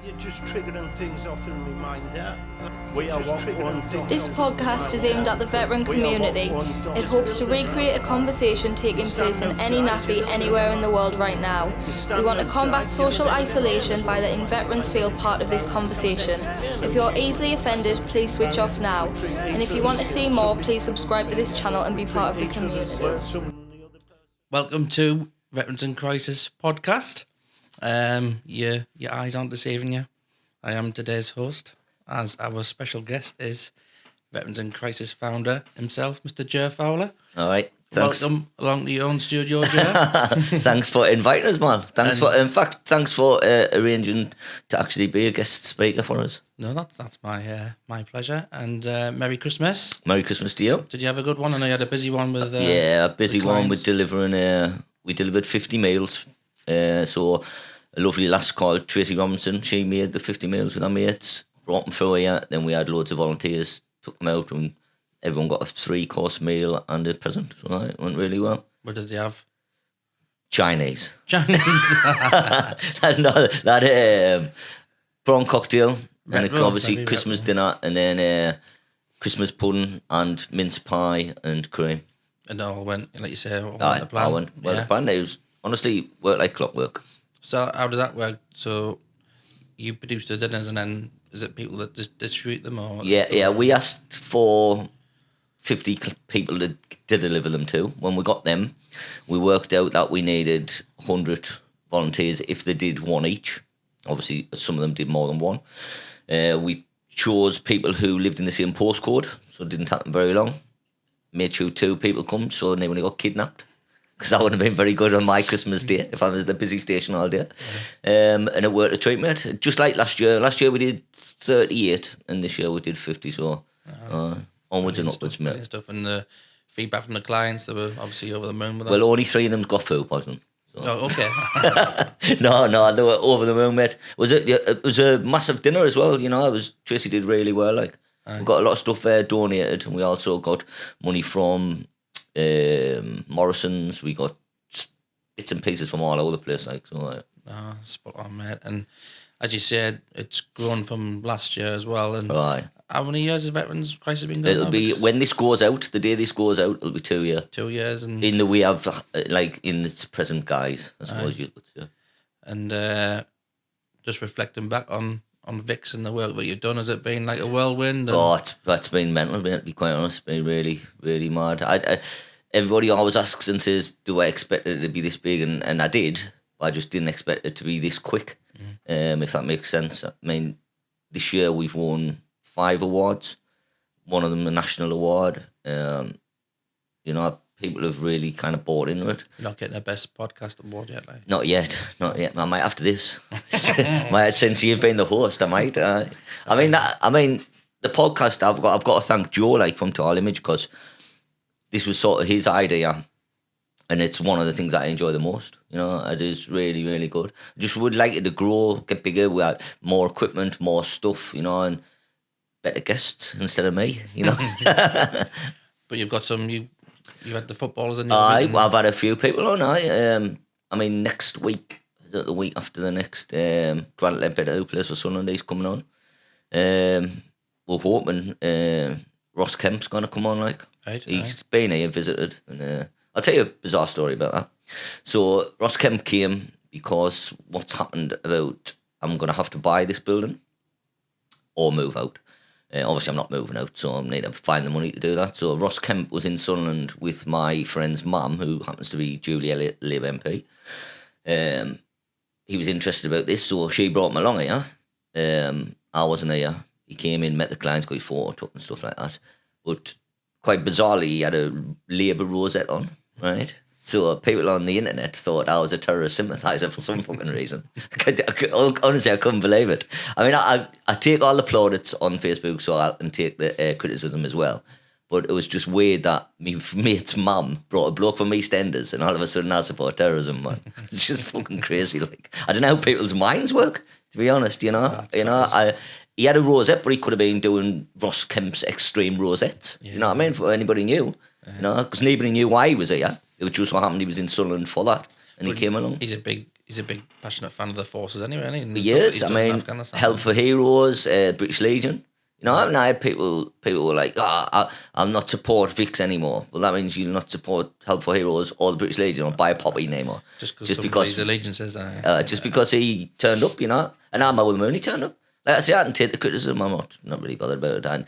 You're just triggering things off in my mind there. This podcast is aimed at the veteran community. It hopes to recreate a conversation taking place in any NAAFI anywhere in the world right now. We want to combat social isolation by letting veterans feel part of this conversation. If you're easily offended, please switch off now. And if you want to see more, please subscribe to this channel and be part of the community. Welcome to Veterans in Crisis podcast. Your eyes aren't deceiving you. I am today's host, as our special guest is Veterans in Crisis founder himself, Mr. Ger Fowler. All right, thanks. Welcome along to your own studio, Ger. Thanks for inviting us, man. Thanks for arranging to actually be a guest speaker for us. No, that's my pleasure. And Merry Christmas. Merry Christmas to you. Did you have a good one? I know you had a busy one with a busy one with clients. delivering. We delivered 50 meals. So a lovely lass called Tracy Robinson, she made the 50 meals with her mates, brought them through here. Then we had loads of volunteers, took them out, and everyone got a 3-course meal and a present. So it went really well. What did you have? Chinese. Chinese. Prawn cocktail, Right, and well, obviously very Christmas well. dinner, and then Christmas pudding and mince pie and cream. And it all went, like you say, all went Aye, to plan. I went well to plan. It was honestly worked like clockwork. So how does that work? So you produce the dinners and then is it people that just distribute them or? Yeah. We asked for 50 people to deliver them to. When we got them, we worked out that we needed 100 volunteers if they did one each. Obviously, some of them did more than one. We chose people who lived in the same postcode, so it didn't take them very long. Made sure 2 people come, so nobody got kidnapped. Because that would have been very good on my Christmas day if I was at the busy station all day. And it worked a treat, mate. Just like last year. Last year we did 38 and this year we did 50. So onwards and upwards, Brilliant mate. stuff. And the feedback from the clients, they were obviously over the moon with that. Well, only 3 of them got food poisoning. So. Oh, okay. No, they were over the moon, mate. It was a massive dinner as well. You know, Tracy did really well. Like, we got a lot of stuff donated, and we also got money from Morrison's. We got bits and pieces from all over the place. Like, so. Spot on, mate. And as you said, it's grown from last year as well. And Right. how many years has Veterans Crisis been going It'll on? be when this goes out. The day this goes out, it'll be 2 years. 2 years. And In the way of like in its present guise, I suppose you could say. and just reflecting back on Vix and the work that you've done, has it been like a whirlwind? And Oh, it's been mental, to be quite honest. It's been really, really mad. Everybody always asks and says, do I expect it to be this big? And I did. I just didn't expect it to be this quick, if that makes sense. I mean, this year we've won 5 awards, one of them a national award. You know, people have really kind of bought into it. You're not getting the best podcast award yet, like. Not yet. I might after this. Since you've been the host, I might. I mean, the podcast I've got to thank Joe, like from Tall Image, because this was sort of his idea, and it's one of the things that I enjoy the most. You know, it is really, really good. I just would like it to grow, get bigger. We had more equipment, more stuff, you know, and better guests instead of me. You know. But you've got some. You had the footballers in your I've had a few people on. I mean, next week, the week after the next, Grant Ledbetter, who plays for Sunderland, he's coming on. We're hoping Ross Kemp's going to come on. Like, Right, he's been here, visited, and I'll tell you a bizarre story about that. So Ross Kemp came because what's happened about I'm going to have to buy this building or move out. Obviously, I'm not moving out, so I need to find the money to do that. So Ross Kemp was in Sunderland with my friend's mum, who happens to be Julie Elliott, Lib MP. He was interested about this, so she brought him along here. I wasn't here. He came in, met the clients, got his photo took and stuff like that. But quite bizarrely, he had a Labour rosette on, right? So people on the internet thought I was a terrorist sympathiser for some fucking reason. Honestly, I couldn't believe it. I mean, I take all the plaudits on Facebook, so I can take the criticism as well. But it was just weird that my mate's mum brought a bloke from EastEnders, and all of a sudden I support terrorism, man. It's just fucking crazy. Like, I don't know how people's minds work, to be honest. You know, he had a rosette, but he could have been doing Ross Kemp's extreme rosettes. Yeah. You know what I mean? For anybody knew, you know, because nobody knew why he was here. It just so happened he was in Sunderland for that, and he came along. He's a big he's a big passionate fan of the forces anyway, isn't he? He is. He's I done in mean, Afghanistan. Help for Heroes, British Legion. You know, and I had people were like, I'll not support VIX anymore. Well, that means you'll not support Help for Heroes or the British Legion or buy a poppy anymore. Just because his allegiances just because he turned up, you know. And I'm Owl Mooney turned up. Like I say, I didn't take the criticism. I'm not really bothered about it. And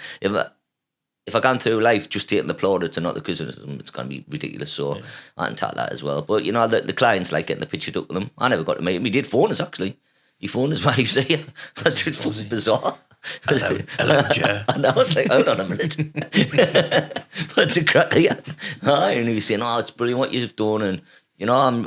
if I gone through life just taking the plaudits and not the criticism, it's going to be ridiculous. So I can take that as well. But, you know, the clients like getting the picture took with them. I never got to meet him. He did phone us, actually. He phoned us while he was here. That's just fucking bizarre. Hello, Joe. And I was like, hold on a minute. What's the crack here? And he was saying, it's brilliant what you've done. And, you know, I'm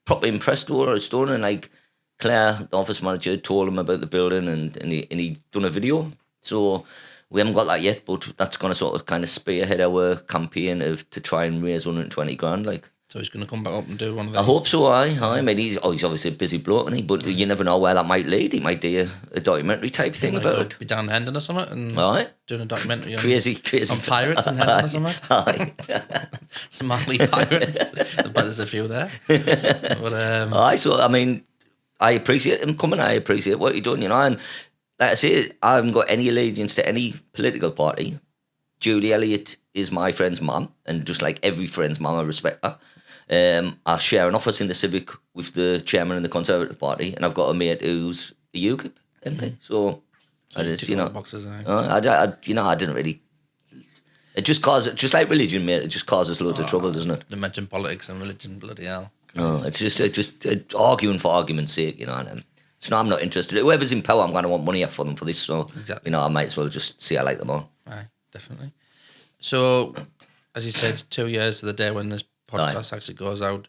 properly impressed with what it's done. And, like, Claire, the office manager, told him about the building and he done a video. So we haven't got that yet, but that's going to sort of kind of spearhead our campaign to try and raise 120 grand, like. So he's going to come back up and do one of those? I hope so, I mean, he's obviously a busy bloke, isn't he? But you never know where that might lead. He might do a documentary type thing about it. Be down Hendon or something and doing a documentary crazy on pirates in Hendon or something. Somali pirates. But there's a few there. But, so, I mean, I appreciate him coming. I appreciate what he's doing, you know. And like I say, I haven't got any allegiance to any political party. Julie Elliott is my friend's mum, and just like every friend's mum, I respect her. I share an office in the Civic with the chairman of the Conservative Party, and I've got a mate who's a UKIP MP. So I just, you know, boxes, I didn't really. It just causes, just like religion, mate. It just causes loads of trouble, doesn't it? To mention politics and religion, bloody hell. No, it's just arguing for argument's sake, you know. And so no, I'm not interested. Whoever's in power, I'm going to want money for them for this. So exactly. You know, I might as well just see I like them all. Aye, definitely. So, as you said, it's 2 years to the day when this podcast actually goes out.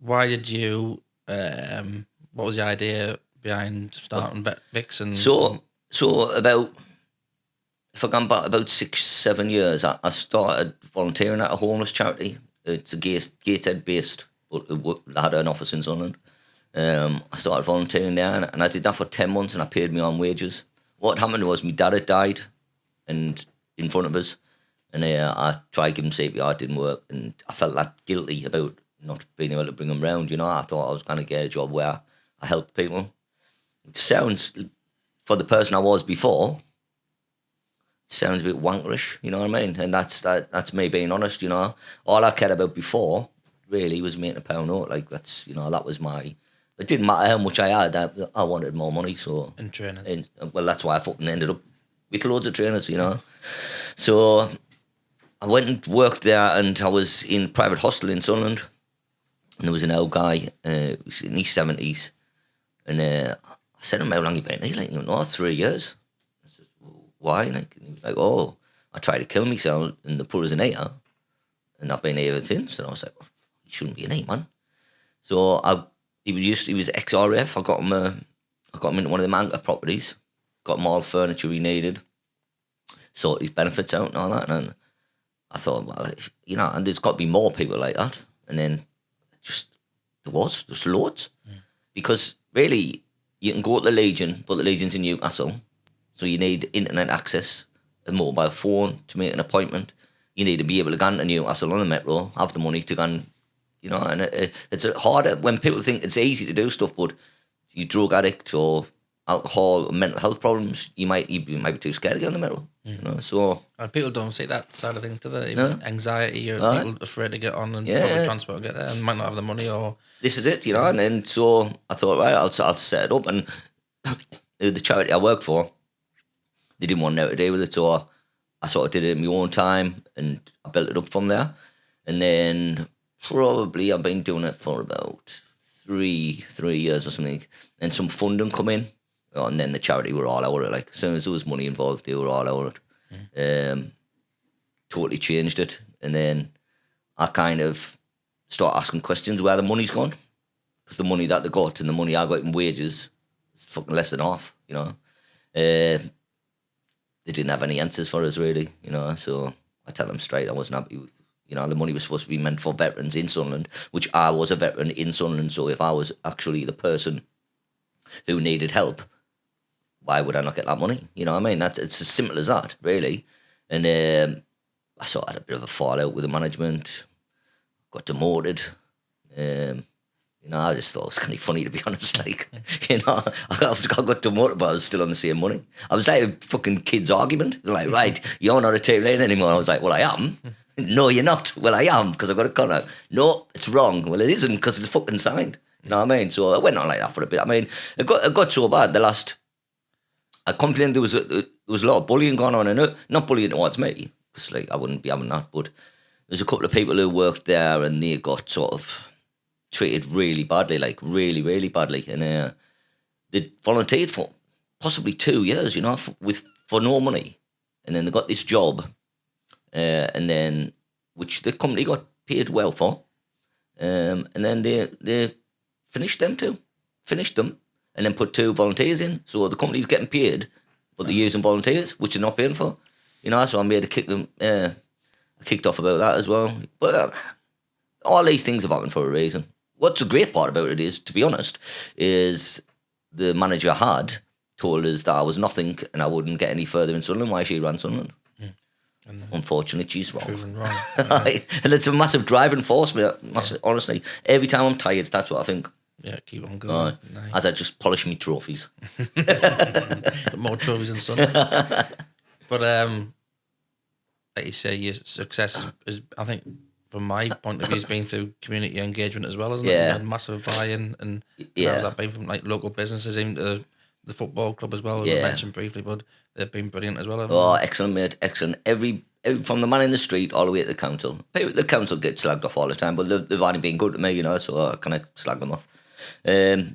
Why did you? What was the idea behind starting VIX? And so about, if I gone back about 6-7 years, I started volunteering at a homeless charity. It's a Gateshead based, but it had an office in Sunderland. I started volunteering there, and I did that for 10 months, and I paid my own wages. What happened was my dad had died, and in front of us, and I tried to give him CPR, it didn't work, and I felt that guilty about not being able to bring him round. You know, I thought I was going to get a job where I helped people. It sounds, for the person I was before, sounds a bit wankerish, you know what I mean? And that's me being honest, you know. All I cared about before really was making £1 note. Like, that's, you know, that was my. It didn't matter how much I had. I wanted more money, so. And trainers. Well, that's why I fucking ended up with loads of trainers, you know. So I went and worked there, and I was in private hostel in Sunderland, and there was an old guy, he was in his 70s, and I said to him, how long you been here? Like, you know, 3 years. I said, well, why? Like, and he was like, I tried to kill myself, and they put us in here, and I've been here ever since. And I was like, you shouldn't be in here, man. So he was ex-RAF. I got him into one of the Anchor properties, got him all the furniture he needed, sorted his benefits out and all that. And I thought, well, you know, and there's got to be more people like that. And then there's loads. Because really, you can go to the Legion, but the Legion's in Newcastle, so you need internet access, a mobile phone to make an appointment. You need to be able to go into Newcastle on the metro, have the money to go and, you know, and it's harder when people think it's easy to do stuff, but if you're drug addict or alcohol or mental health problems, you might be too scared to get on the metro. You know, so people don't see that side of things, do they? Anxiety, or people afraid to get on and public transport and get there, and might not have the money. Or this is it, you know. And so I thought, right, I'll set it up. And the charity I worked for, they didn't want nothing to do with it, so I sort of did it in my own time, and I built it up from there. And then probably I've been doing it for about three years or something. And some funding come in. And then the charity were all over it. Like, as soon as there was money involved, they were all over it. Totally changed it. And then I kind of start asking questions where the money's gone. Because the money that they got and the money I got in wages is fucking less than half, you know. They didn't have any answers for us, really, you know. So I tell them straight I wasn't happy with, you know, the money was supposed to be meant for veterans in Sunderland, which I was a veteran in Sunderland. So if I was actually the person who needed help, why would I not get that money? You know what I mean? It's as simple as that, really. And I sort of had a bit of a fallout with the management, got demoted. You know, I just thought it was kind of funny, to be honest. Like, you know, I got demoted, but I was still on the same money. I was like a fucking kid's argument. They're like, right, you're not a team leader anymore. I was like, well, I am. No, you're not. Well, I am, because I've got a contract. No, it's wrong. Well, it isn't, because it's fucking signed. You know what I mean? So I went on like that for a bit. I mean, it got so bad. I complained there was a lot of bullying going on, and not bullying towards me, because like I wouldn't be having that. But there's a couple of people who worked there, and they got sort of treated really badly, like really, really badly, and they volunteered for possibly 2 years, you know, for no money, and then they got this job, and then which the company got paid well for, and then they finished them, and then put 2 volunteers in, so the company's getting paid, but they're using volunteers, which they're not paying for, you know. So I made a kicked off about that as well, but all these things have happened for a reason. What's the great part about it is, to be honest, is the manager had told us that I was nothing and I wouldn't get any further in Sunderland while she ran Sunderland. And unfortunately, she's wrong. Proven wrong. And it's a massive driving force, honestly. Every time I'm tired, that's what I think. Yeah, keep on going. Nice. As I just polish my trophies. More trophies than Sunderland. But like you say, your success is, I think, from my point of view, has been through community engagement as well, isn't it? Yeah. You had massive buy-in, and how's that been from like local businesses, even to the football club as well? Yeah. I mentioned briefly, but they've been brilliant as well. Oh, excellent, mate, excellent. Every from the man in the street all the way to the council. The council get slagged off all the time, but they've only been good to me, you know, so I kind of slag them off. The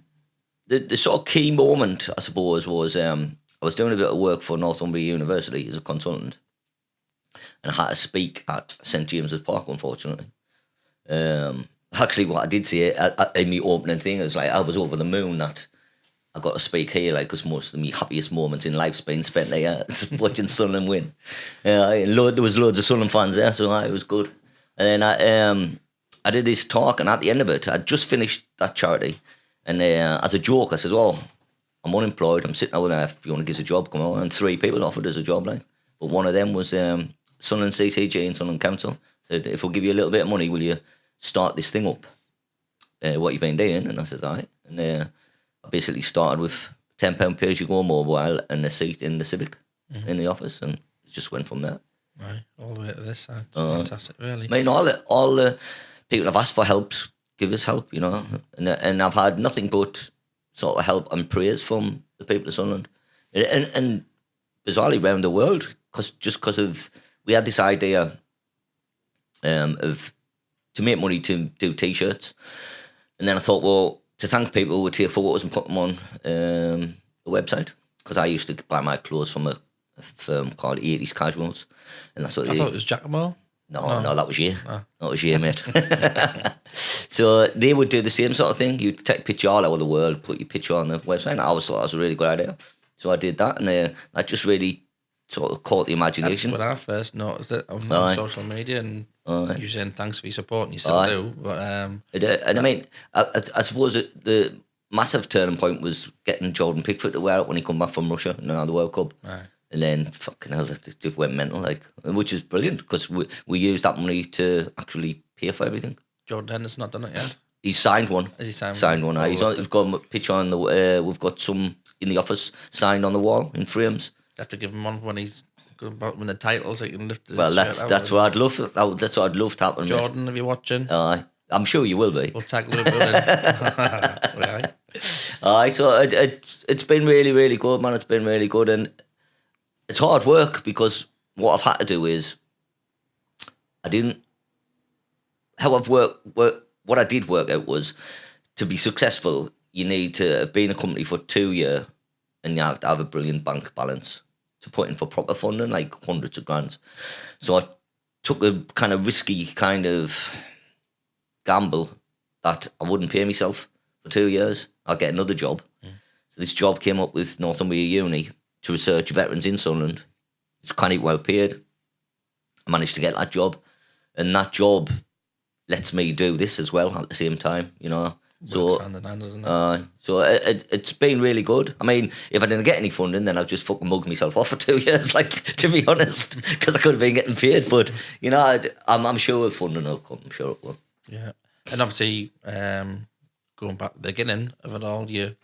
sort of key moment, I suppose, was I was doing a bit of work for Northumbria University as a consultant, and I had to speak at St James's Park, unfortunately. Actually, what I did say in my opening thing is like I was over the moon that I got to speak here, like, because most of my happiest moments in life's been spent there watching Sunderland win. There was loads of Sunderland fans there, so it was good. And then I did this talk, and at the end of it, I'd just finished that charity, and as a joke, I said, "Oh, I'm unemployed. I'm sitting over there. If you want to give us a job, come on." And 3 people offered us a job, like, but one of them was Sunderland CCG and Sunderland Council. Said, "If we'll give you a little bit of money, will you start this thing up? What you've been doing?" And I said, "All right." And I basically started with £10 pay-as-you-go mobile and a seat in the Civic in the office, and it just went from there. Right, all the way to this. Fantastic, really. I mean, all the people have asked for help, give us help, you know, and I've had nothing but sort of help and praise from the people of Sunderland, and bizarrely around the world, because of we had this idea of to make money to do T-shirts, and then I thought, well, to thank people, we'd take photos and put them on the website, because I used to buy my clothes from a firm called 80s Casuals, and that's what I thought it was Giacomo. No, that was you. That was you, mate. So they would do the same sort of thing. You'd take a picture all over the world, put your picture on the website. And I always thought that was a really good idea. So I did that, and that just really sort of caught the imagination. That's when I first noticed it on social media, and you saying thanks for your support, and you still do. But and I mean, I suppose the massive turning point was getting Jordan Pickford to wear it when he come back from Russia in the World Cup. Right. And then fucking hell, it just went mental, like, which is brilliant, because we used that money to actually pay for everything. Jordan Henderson not done it yet. He's signed one. Has he signed one? one? He's got a picture on the. We've got some in the office signed on the wall in frames. You have to give him one when he's when the title, so he can lift his Well, shirt that's what I'd love. That's what I'd love to happen. Jordan, if you're watching, I'm sure you will be. We'll tag Liverpool in. Right. So it's been really, really good, man. It's been really good, and it's hard work, because what I've had to do is what I did work out was, to be successful, you need to have been a company for 2 years, and you have to have a brilliant bank balance to put in for proper funding, like hundreds of grand. So I took a kind of risky kind of gamble that I wouldn't pay myself for 2 years. I'd get another job. So this job came up with Northumbria Uni to research veterans in Sunderland. It's kind of well paid. I managed to get that job, and that job lets me do this as well at the same time, you know. So, so it's been really good. I mean, if I didn't get any funding, then I'd just fucking mugged myself off for 2 years, like, to be honest, because I could have been getting paid. But, you know, I'm sure funding will come. I'm sure it will. Yeah. And obviously, going back to the beginning of it all, your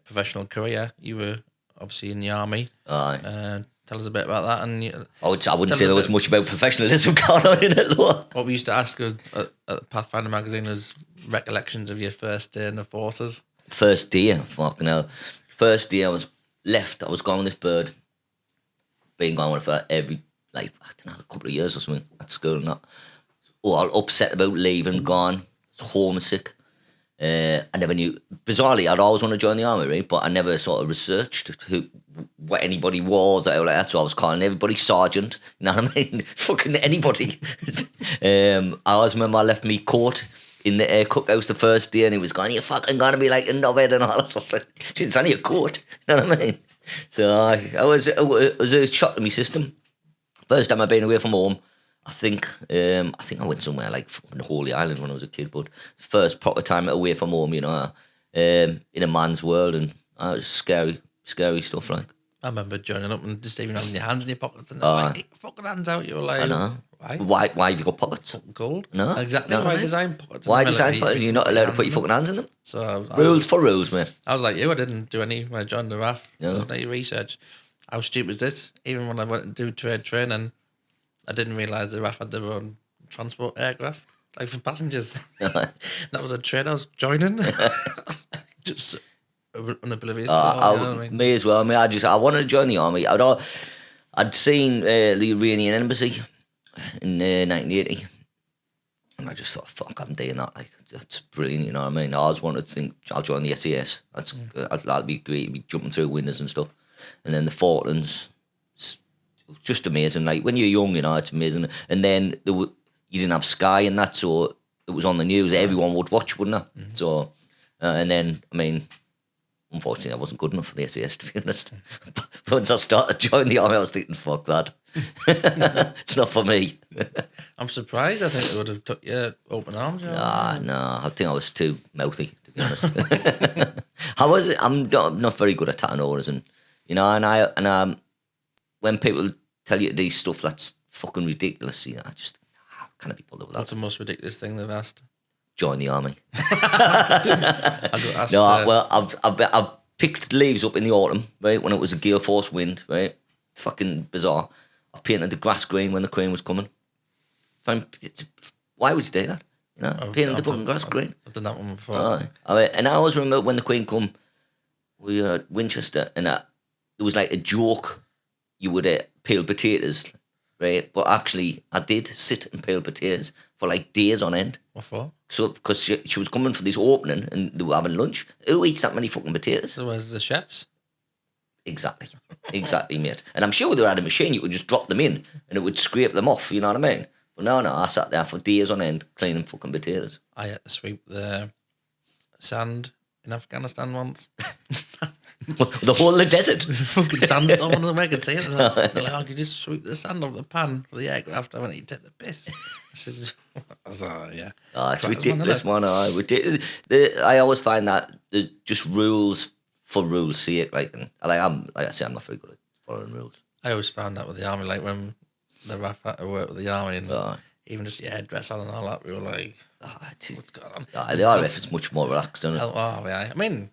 professional career, you were obviously in the army. Aye. Tell us a bit about that. And I wouldn't tell say us there a was bit- much about professionalism going on in it, though. What we used to ask at Pathfinder magazine was recollections of your first day in the forces. First day, fucking hell. First day I was left, I was going with this bird. Been going with it for every, like, I don't know, a couple of years or something at school and that. All upset about leaving, gone, homesick. I never knew. Bizarrely, I'd always want to join the army, right? But I never sort of researched what anybody was or like that. So I was calling everybody sergeant. You know what I mean? Fucking anybody. I always remember I left me coat in the cookhouse the first day, and he was going, "You're fucking gonna be like a knobhead and all that." So I was like, "It's only a coat." You know what I mean? So it was a shock to my system. First time I've been away from home. I think I went somewhere like fucking Holy Island when I was a kid, but first proper time away from home, you know, in a man's world, and it was scary stuff. Like, I remember joining up and just even having your hands in your pockets and like, get your fucking hands out. You were like, I know. Why? Why have you got pockets? Fucking cold. No, Exactly. no, Why no. design pockets? in Why the design military? pockets? You're not allowed to put your fucking hands in them. So I was- Rules for rules, mate. I was like you. I didn't do any when I joined the RAF. No. I was like research. How stupid is this? Even when I went to do trade training, I didn't realise the RAF had their own transport aircraft, like for passengers. That was a trade I was joining. Just unoblivious. to it all, you know what I mean? Me as well. I mean, I wanted to join the army. I'd seen the Iranian embassy in 1980, and I just thought, fuck, I'm doing that. Like, that's brilliant. You know what I mean? I always wanted to think I'll join the SAS. That'll be great. Be jumping through windows and stuff. And then the Falklands, it's just amazing. Like when you're young, you know, it's amazing. And then you didn't have Sky and that, so it was on the news. Everyone would watch, wouldn't it? Mm-hmm. So, and then, I mean, unfortunately, I wasn't good enough for the SAS, to be honest. But once I started joining the army, I was thinking, fuck that. It's not for me. I'm surprised. I think they would have took you open arms. You know? I think I was too mouthy, to be honest. I'm not very good at tatting orders, and you know, and when people tell you to do stuff that's fucking ridiculous, you know, I just can't be bothered with What's that. the most ridiculous thing they've asked? Join the army. I got asked. No, well, I've picked leaves up in the autumn, right, when it was a gale force wind, right? Fucking bizarre. I've painted the grass green when the crane was coming. Why would you do that? You know, painted the fucking grass green. I've done that one before. And I always remember when the Queen come, we were at Winchester, and there was like a joke. You would peel potatoes, right? But actually, I did sit and peel potatoes for like days on end. What for? So, because she was coming for this opening and they were having lunch. Who eats that many fucking potatoes? So where's the chefs? Exactly, mate. And I'm sure they had a machine, you could just drop them in and it would scrape them off, you know what I mean? But no, I sat there for days on end cleaning fucking potatoes. I had to sweep the sand in Afghanistan once. The whole of the desert. Fucking sandstorm on them. I could see it. They're like, oh, could you just sweep the sand off the pan for the aircraft? I went, you take the piss. I was like, oh, yeah. Oh, it's Crackers, man, ridiculous, innit? man. I always find that there's just rules for rules' sake. Like I say, I'm not very good at following rules. I always found that with the army, like when the RAF had to work with the army and Oh. even just your headdress on and all that, we were like, what's going on? The RF is much more relaxed, isn't it? Oh, yeah. I mean,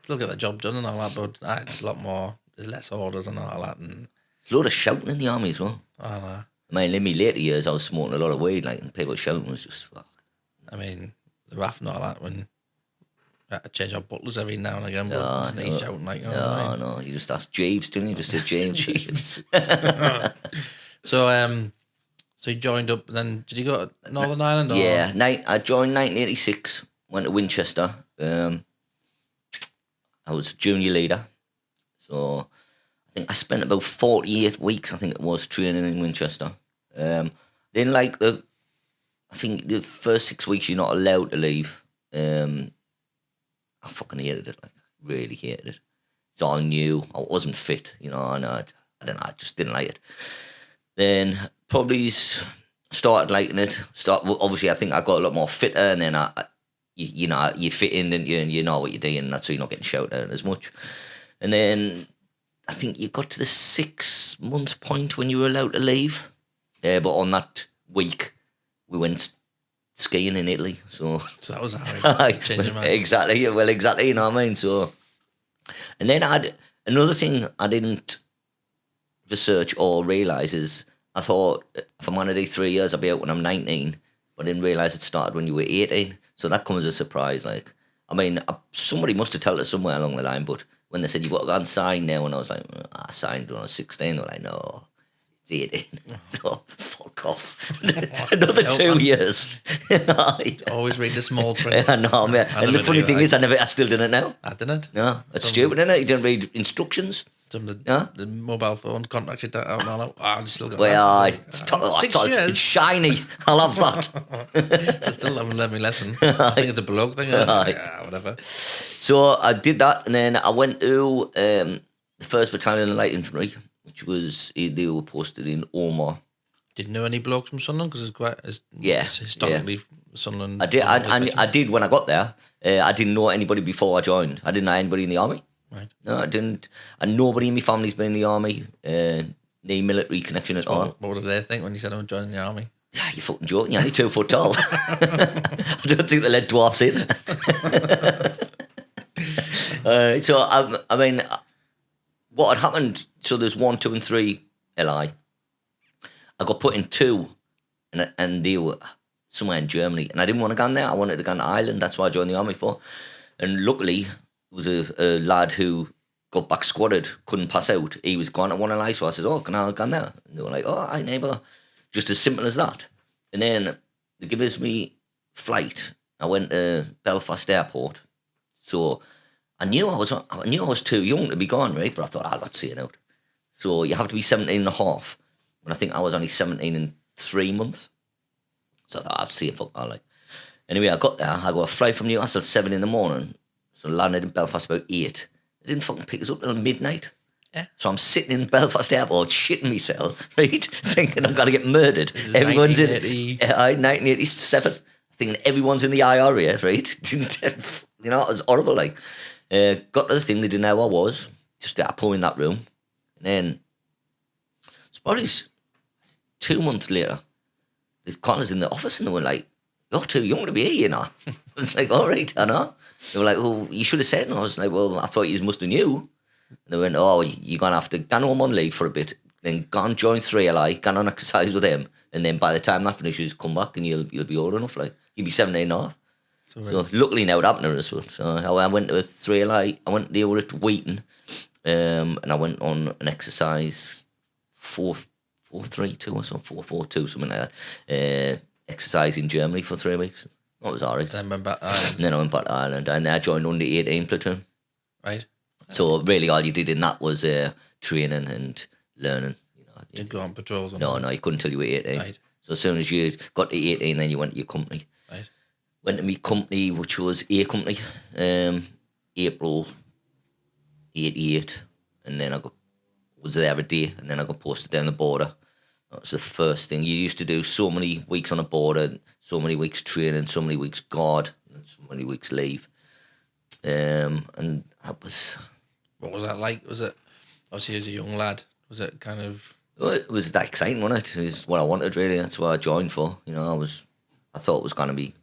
still get the job done and all that, but it's a lot more, there's less orders and all that. And There's a lot of shouting in the army as well. I don't know. I mean, in my later years, I was smoking a lot of weed, like, and people shouting was just fuck. I mean, the RAF and all that, when we had to change our butlers every now and again, but No, it's no. not shouting like, you know what I mean? No, you just ask Jeeves, didn't you? Just say James. So you joined up, and then did you go to Northern Ireland? Or? Yeah, I joined 1986, went to Winchester. I was junior leader. So I think I spent about 48 weeks, I think it was, training in Winchester. Then I think the first 6 weeks you're not allowed to leave. I fucking hated it, like, really hated it. It's all new. I wasn't fit, you know, and I don't know, I just didn't like it. Then probably started liking it. Obviously, I think I got a lot more fitter, and then you fit in, and you know what you're doing. That's why you're not getting shouted at as much. And then I think you got to the 6 month point when you were allowed to leave. But on that week, we went skiing in Italy. So So that was how it changed your mind. exactly. Well, exactly. You know what I mean? So, and then another thing I didn't research or realise is I thought if I'm going to do 3 years, I'll be out when I'm 19. But I didn't realise it started when you were 18. So that comes as a surprise. Like, I mean, somebody must have told us somewhere along the line, but when they said you've got to go and sign now, and I was like, I signed when I was 16. They were like, no, it's 18. So fuck off. Another 2 years. Always read the small print. I know, man. I And the never funny knew thing that. is, I still didn't know. I didn't. No, it's stupid, isn't it? You didn't read instructions. Some of Yeah. the mobile phone contacts you out and all that. Oh, I've still got Well, that. it's 6 years. shiny. I'll have that. I still haven't learned my lesson. I think it's a blog thing. Yeah, whatever. So I did that, and then I went to the 1st Battalion of Light Infantry, which was, they were posted in Omagh. Did you know any blokes from Sunderland? Because Yeah, it's historically Sunderland. I did when I got there. I didn't know anybody before I joined. I didn't know anybody in the army. Right. No, I didn't. And nobody in my family's been in the army. No military connection at all. What did they think when you said I'm joining the army? Yeah, you're fucking joking. You're only 2 foot tall. I don't think they let dwarfs in. So, I mean, what had happened, so there's 1, 2 and 3 LI. I got put in 2, and they were somewhere in Germany. And I didn't want to go in there. I wanted to go to Ireland. That's what I joined the army for. And luckily, there was a lad who got back squatted, couldn't pass out. He was gone at 1 LI, so I said, can I go in there? And they were like, hi, neighbour. Just as simple as that. And then they gave us me flight. I went to Belfast Airport. So I knew I was too young to be gone, right? But I thought, I'll not see it out. So you have to be 17 and a half. And I think I was only 17 and 3 months. So I thought, I'll see it, fuck all, like. Anyway, I got there. I got a flight from Newcastle at 7 in the morning. So I landed in Belfast about 8. They didn't fucking pick us up till midnight. Yeah. So I'm sitting in Belfast Airport, shitting myself, right? Thinking I'm going to get murdered. This is Everyone's 1987. thinking everyone's in the IR, right? You know, it was horrible. Like, got to the thing, they didn't know who I was. Just got a pull in that room. And then, it's probably 2 months later, the Connors in the office and they were like, you're too young to be here, you know. I was like, all right, I know. They were like, well, you should have said. And I was like, well, I thought you must have knew. And they went, oh, you're going to have to go home on leave for a bit, then go and join 3LI, go on exercise with them, and then by the time that finishes, come back and you'll be old enough. Like, you'll be 17 and a half. So luckily now it happened to us. So I went to 3LI, they were at Wheaton, and I went on an exercise 4-3-2 or something, 4-4-2, something like that. Exercise in Germany for 3 weeks. That was all right. And then went back to Ireland. Then I went back to Ireland, and I joined under 18 platoon. Right. So really, all you did in that was training and learning. You know, Didn't go on patrols. Or no, you couldn't till you were 18. Right. So as soon as you got to 18, then you went to your company. Right. Went to my company, which was A Company, April 88, and then was there a day, and then I got posted down the border. That was the first thing. You used to do so many weeks on the border, so many weeks training, so many weeks guard, and so many weeks leave. And that was... What was that like? Was it, obviously as a young lad, was it kind of... Well, it was that exciting, wasn't it? It was what I wanted, really. That's what I joined for. You know, I thought it was going to be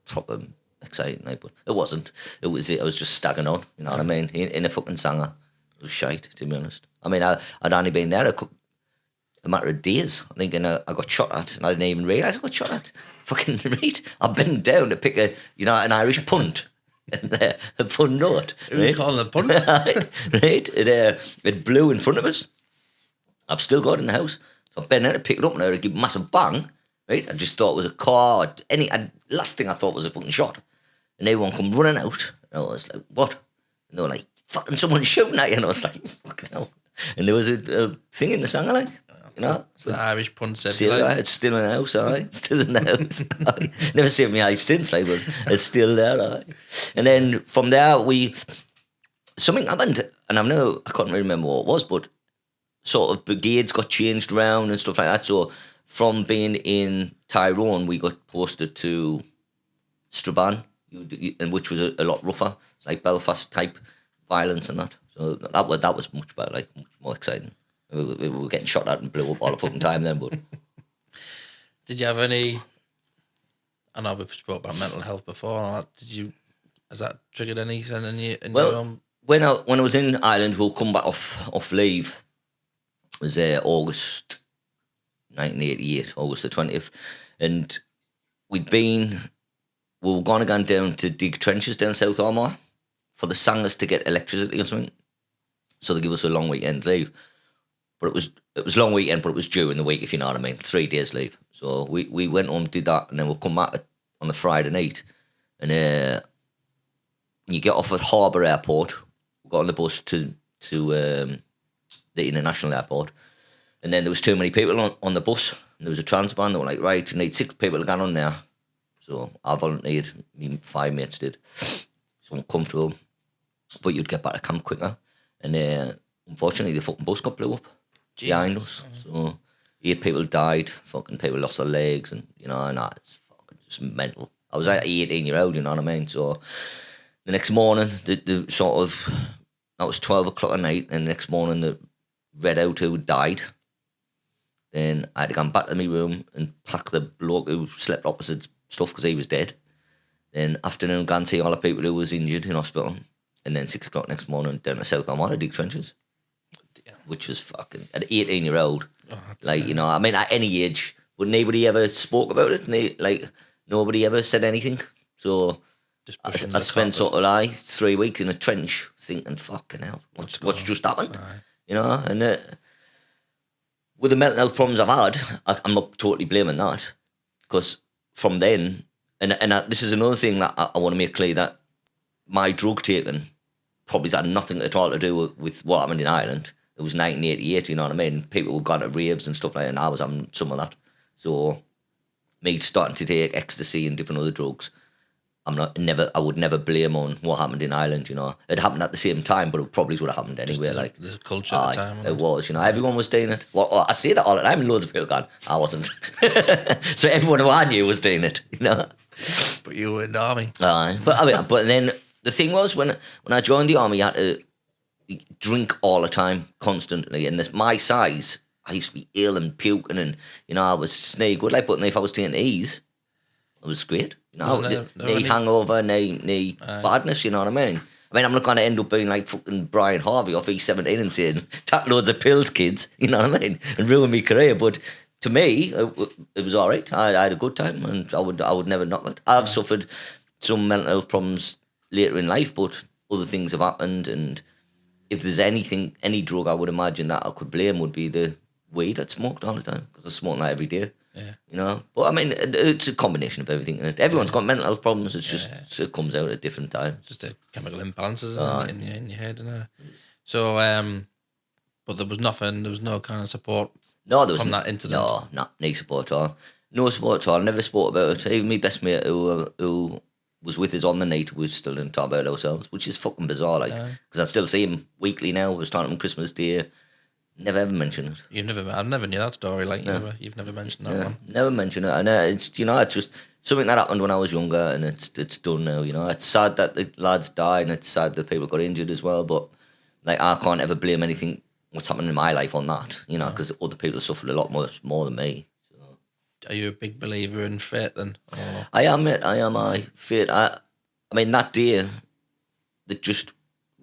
proper exciting, like, but it wasn't. I was just staggering on, you know what I mean? In a fucking Sanger. It was shite, to be honest. I mean, I'd only been there a matter of days. I think, and I got shot at, and I didn't even realise I got shot at. Fucking right. I bent down to pick an Irish punt. And a punt note. Who were you calling a punt? Right? It blew in front of us. I've still got it in the house. So I bent down to pick it up and I give a massive bang. Right? I just thought it was a car. Last thing I thought was a fucking shot. And everyone come running out. And I was like, what? And they were like, fucking someone's shooting at you. And I was like, fucking hell. And there was a thing in the song, like, you know. So the Irish punt said, It's still in the house, all right? It's still in the house. Aye. Never saved my life since, like, but it's still there, all right? And then from there, something happened, and I can't really remember what it was, but sort of brigades got changed around and stuff like that. So from being in Tyrone, we got posted to Strabane, which was a lot rougher, like Belfast type violence and that. So that was much better, like much more exciting. We were getting shot at and blew up all the fucking time then, but did you have any I know we've spoke about mental health before. Has that triggered anything in you? Well, your own? when I was in Ireland, we'll come back off leave. It was August 1988, August the 20th, and we were going to go down to dig trenches down South Armagh for the sangers to get electricity or something. So they give us a long weekend leave. But it was long weekend, but it was during the week, if you know what I mean. 3 days leave. So we went home, did that, and then we'll come back on the Friday night. And when you get off at Harbour Airport, we got on the bus to the international airport. And then there was too many people on the bus. And there was a trans band. They were like, right, you need 6 people to get on there. So I volunteered. Me 5 mates did. So uncomfortable. But you'd get back to camp quicker. And unfortunately, the fucking bus got blew up behind us. So 8 people died. Fucking people lost their legs. And, you know, and it's fucking just mental. I was like 18-year-old, you know what I mean? So the next morning, the sort of, that was 12 o'clock at night. And the next morning, they read out who died. Then I had to go back to my room and pack the bloke who slept opposite stuff because he was dead. Then afternoon, go and see all the people who was injured in hospital. And then 6 o'clock next morning, down to South Armagh to dig trenches. Which was fucking, at 18-year-old. You know, I mean, at any age, would anybody ever spoke about it? Like, nobody ever said anything. So I spent sort of like 3 weeks in a trench thinking, fucking hell, what's just happened? Aye. You know, and with the mental health problems I've had, I'm not totally blaming that. Because from then, and this is another thing that I want to make clear, that my drug taking probably had nothing at all to do with what happened in Ireland. It was 1988, you know what I mean? People were going to raves and stuff like that, and I was having some of that. So, me starting to take ecstasy and different other drugs, I would never blame on what happened in Ireland, you know. It happened at the same time, but it probably would have happened anywhere. There's a culture at the time. It was, you know, everyone was doing it. Well, I say that all the time, and loads of people gone, I wasn't. So everyone who I knew was doing it, you know. But you were in the army. But then the thing was, when I joined the army, I had to drink all the time, constantly. And my size, I used to be ill and puking, and, you know, I was snake good, like, but if I was taking E's, it was great. You know, knee hangover, knee badness, you know what I mean? I mean, I'm not going to end up being like fucking Brian Harvey off E17 and saying, take loads of pills, kids, you know what I mean? And ruin my career. But to me, it was all right. I had a good time, and I would never knock it. I've suffered some mental health problems later in life, but other things have happened. And if there's any drug I would imagine that I could blame would be the weed I smoked all the time, because I smoke that every day. Yeah. You know, but I mean, it's a combination of everything. Everyone's got mental health problems. It's just it comes out at different times. Just a chemical imbalances in your head, and so. But there was nothing. There was no kind of support. No, there was from that incident. No support at all. No support at all. Never spoke about it. Even my best mate who was with us on the night was still didn't talk about it ourselves, which is fucking bizarre. Like, because I still see him weekly now. I was talking to him Christmas Day. Never ever mentioned it. I never knew that story. Like you've never mentioned that one. Never mentioned it. And it's it's just something that happened when I was younger, and it's done now. You know, it's sad that the lads died, and it's sad that people got injured as well. But like, I can't ever blame anything what's happened in my life on that. You know, because other people suffered a lot more than me. So. Are you a big believer in fate then? Or? I am, mate. I am. Fate. I mean, that day,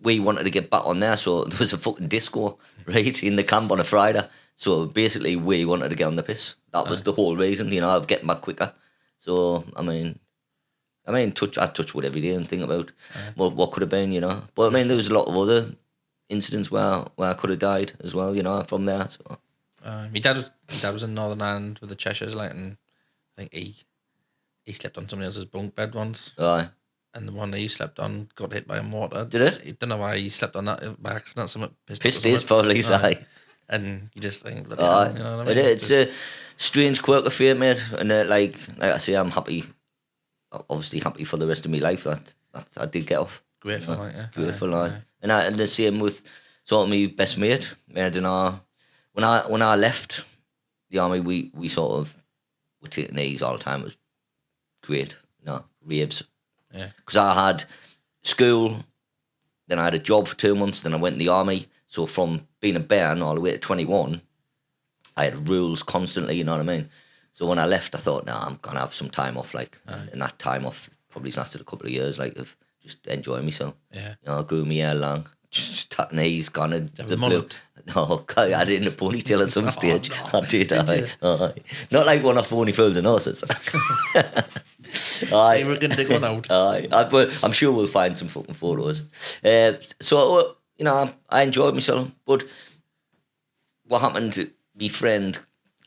we wanted to get back on there, so there was a fucking disco, right, in the camp on a Friday. So basically, we wanted to get on the piss. That was the whole reason, you know, of getting back quicker. So, I touch wood every day and think about what could have been, you know. But, I mean, there was a lot of other incidents where I could have died as well, you know, from there. So. My dad was in Northern Ireland with the Cheshires, like, and I think he slept on somebody else's bunk bed once. Aye. And the one he slept on got hit by a mortar. Did it? I don't know why he slept on that by accident. Something pissed his probably, aye. And you just think, you know what I mean? It's a strange quirk of fate, mate. And like I say, I'm obviously happy for the rest of my life that I did get off. Grateful, like, yeah. Grateful, like. And the same with sort of my best mate. I don't know, when I left the army, we sort of were taking these all the time. It was great, you know, raves. Yeah. Because I had school, then I had a job for 2 months, then I went in the army. So from being a bairn all the way to 21, I had rules constantly, you know what I mean? So when I left, I thought, nah, I'm gonna have some time off, like, and that time off probably lasted a couple of years, like, of just enjoying myself. Yeah. You know, I grew my hair long, just tucking knees, gone and Have a mullet? No, I had it in a ponytail at some stage. no. I did. Did Not like one of Phony Fools and Horses. So you were going to dig one out. But I'm sure we'll find some fucking photos. So, you know, I enjoyed myself. But what happened to my friend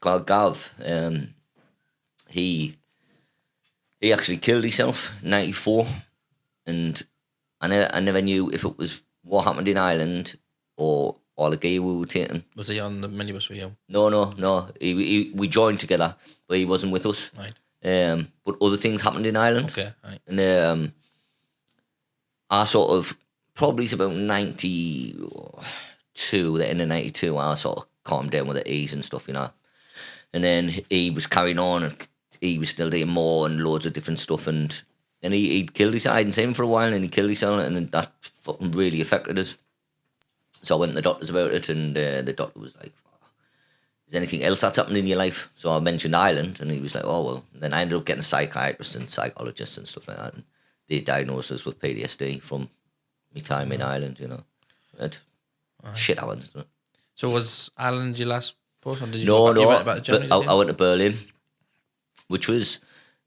called Gav, he actually killed himself in 94. And I never knew if it was what happened in Ireland or all the gear we were taking. Was he on the minibus with you? No. We joined together, but he wasn't with us. Right. But other things happened in Ireland. Okay, right. And I sort of, probably it's about 92, the end of 92, I sort of calmed down with the E's and stuff, you know. And then he was carrying on, and he was still doing more and loads of different stuff, and he killed himself. I hadn't seen him for a while, and he killed himself, and that fucking really affected us. So I went to the doctors about it, and the doctor was like, is there anything else that's happened in your life? So I mentioned Ireland, and he was like, oh, well. And then I ended up getting psychiatrists and psychologists and stuff like that, and they diagnosed us with PTSD from my time in Ireland, you know. Shit happens, doesn't it? So was Ireland your last post, or did you No, you went back to Germany? I went to Berlin, which was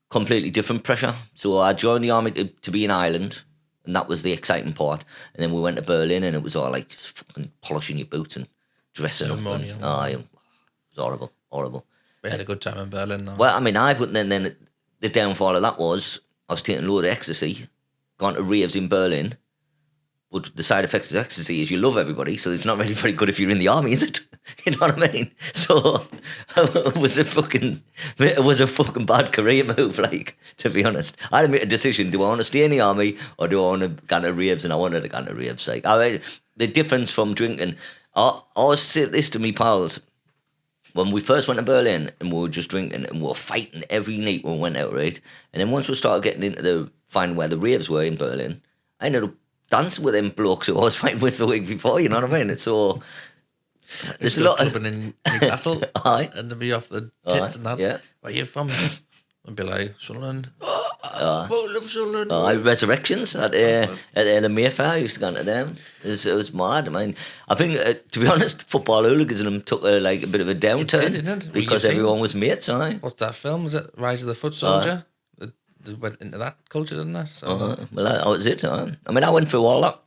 completely different pressure. So I joined the army to be in Ireland, and that was the exciting part. And then we went to Berlin, and it was all like just fucking polishing your boots and dressing up. It was horrible. We had a good time in Berlin. No? Well, I mean, but then the downfall of that was I was taking a load of ecstasy, gone to raves in Berlin, but the side effects of ecstasy is you love everybody, so it's not really very good if you're in the army, is it? You know what I mean? So it was a fucking bad career move, like, to be honest. I had to make a decision: do I want to stay in the army or do I want to go to raves? And I wanted to go to raves. Like, I mean, the difference from drinking. I always say this to me pals. When we first went to Berlin and we were just drinking and we were fighting every night when we went out, right? And then once we started getting into finding where the raves were in Berlin, I ended up dancing with them blokes who I was fighting with the week before, you know what I mean? It's so... There's a lot of... clubbing in Newcastle Aye. and to be off the tits and that. Yeah. Where you from? And be like, Sunderland. Oh, love Sunderland. Resurrections at the Mayfair. I used to go into them. It was mad. I mean, I think, to be honest, football hooliganism took a bit of a downturn didn't it? because everyone was mates, aye. What's that film? Was it Rise of the Foot Soldier? They went into that culture, didn't they? So, Well, that was it. I mean, I went through all that.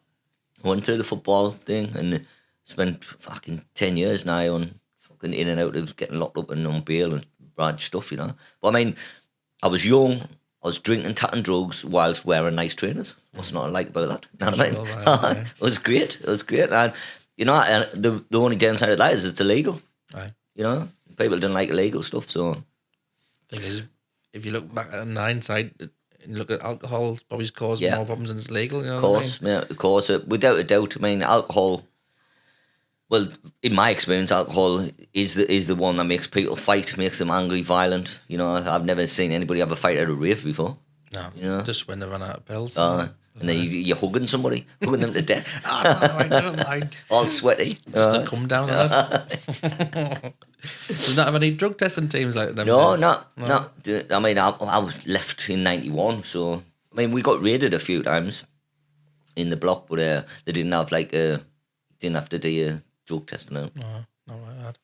I went through the football thing and spent fucking 10 years now on fucking in and out of getting locked up and on bail and bad stuff, you know. But I mean, I was young. I was drinking, taking drugs whilst wearing nice trainers. What's not like about that? You know what I mean? It was great. And, you know, the only downside of that is it's illegal. Aye. You know, people don't like illegal stuff, so... Thing is, if you look back in hindsight and look at alcohol, it's probably caused more problems than it's legal. You know of course. Without a doubt. I mean, alcohol... Well, in my experience, alcohol is the one that makes people fight, makes them angry, violent. You know, I've never seen anybody have a fight at a rave before. No, you know? Just when they run out of pills. And then you're hugging somebody, hugging them to death. Never mind. All sweaty. Just to come down on that. Does not have any drug testing teams like them? No. I mean, I was left in 91, so... I mean, we got raided a few times in the block, but they didn't have, didn't have to do a drug testing out. No, not like that.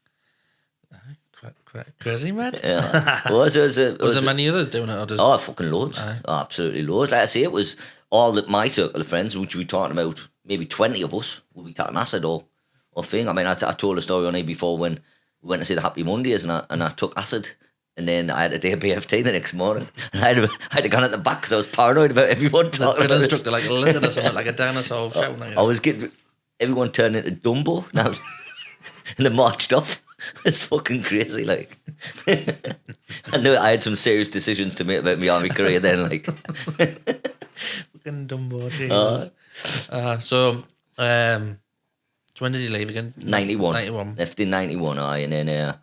Quite crazy, man. Yeah. Was there many others doing it? Or just... fucking loads. Absolutely loads. Like I say, it was all my circle of friends, which we were talking about, maybe 20 of us, would be taking acid or thing. I mean, I told a story on here before when we went to see the Happy Mondays and I took acid. And then I had a day of BFT the next morning. And I had to go at the back because I was paranoid about everyone talking about it. Like a lizard or something, like a dinosaur shouting at you. I was getting... Everyone turned into Dumbo now. And they marched off. It's fucking crazy, like. I knew I had some serious decisions to make about my army career then, like. Fucking Dumbo, Jesus. So when did you leave again? 91. Left in 91, and then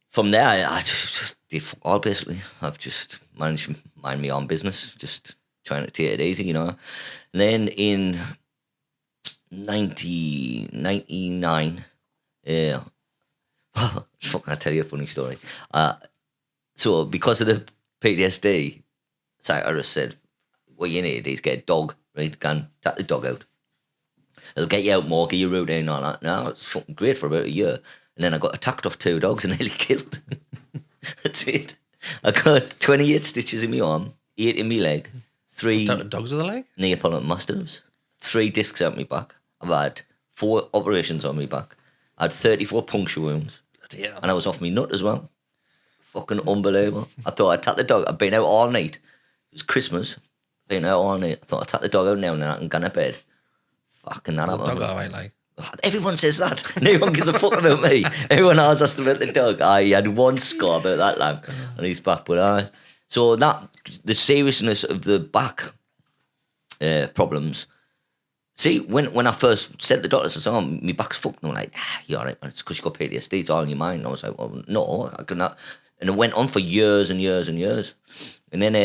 from there, I just did fuck all, basically. I've just managed to mind my own business, just trying to take it easy, you know. And then in 99, fuck, I'll tell you a funny story. So because of the PTSD, psychiatrist said, what you need is get a dog, right? Go and take the dog out. It'll get you out more, get your routine and all that. Now it's fucking great for about a year. And then I got attacked off 2 dogs and nearly killed. That's it. I got 28 stitches in my arm, 8 in my leg, 3 Dogs with a leg? Neapolitan Mastiffs, 3 discs out my back. I've had 4 operations on my back. I had 34 puncture wounds. Bloody hell. And I was off my nut as well. Fucking unbelievable. I thought I'd take the dog. I've been out all night. It was Christmas. Been out all night. I thought I'd take the dog out now and then I can go to bed. Fucking that The happened. dog alright, like. Everyone says that. No one gives a fuck about me. Everyone else has to about the dog. I had 1 scar about that long on his back. But so that, the seriousness of the back problems. See, when I first said to the doctors, I said, oh, my back's fucked. And I'm like, you're all right, man. It's because you got PTSD. It's all in your mind. And I was like, well, no, I cannot. And it went on for years and years and years. And then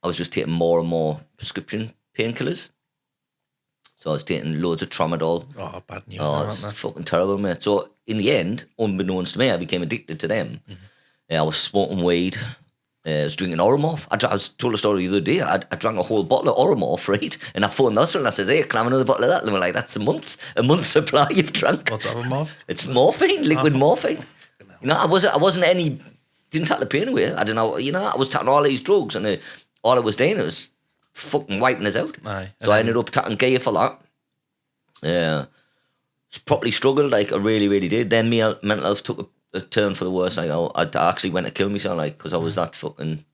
I was just taking more and more prescription painkillers. So I was taking loads of Tramadol. Oh, bad news. Oh, it's fucking terrible, mate. So in the end, unbeknownst to me, I became addicted to them. Mm-hmm. I was smoking weed. I was drinking Oromorph. I was told a story the other day. I drank a whole bottle of Oromorph, right? And I phoned the hospital and I said, hey, can I have another bottle of that? And they were like, that's a month's supply you've drank. What's up with morph? It's morphine, liquid morphine. You know, I wasn't any, didn't take the pain away. I don't know, you know, I was taking all these drugs and all I was doing was fucking wiping us out. Aye. So I ended up taking gear for that. Yeah. Properly struggled, like I really, really did. Then my mental health took a turn for the worse. Like I actually went to kill myself, like, because I was that fucking.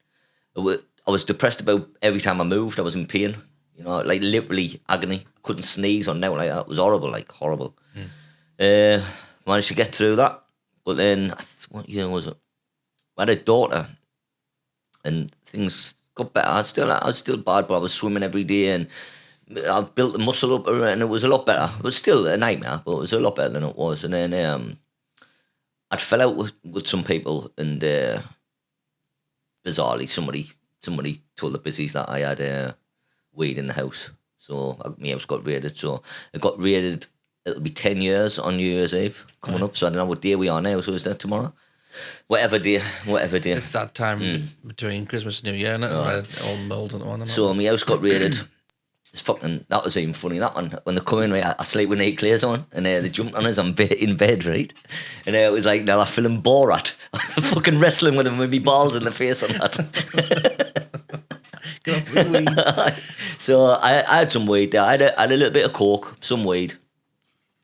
I was depressed about every time I moved. I was in pain, you know, like literally agony. Couldn't sneeze or nothing like that. It was horrible, like horrible. Managed to get through that, but then what year was it? I had a daughter, and things got better. I was still bad, but I was swimming every day, and I built the muscle up, and it was a lot better. It was still a nightmare, but it was a lot better than it was. And then I'd fell out with some people, and bizarrely, somebody told the busies that I had weed in the house. So my house got raided. So it got raided. It'll be 10 years on New Year's Eve coming up. So I don't know what day we are now. So is that tomorrow? Whatever day. It's that time between Christmas and New Year, and it's all mould and all. So my house got raided. It's fucking, that was even funny, that one. When they come in, right, I sleep with 8 clears on, and they jumped on us in bed, right? And it was like, now I'm feeling Borat. I'm fucking wrestling with them with my balls in the face on that. So I had some weed there. I had a little bit of coke, some weed,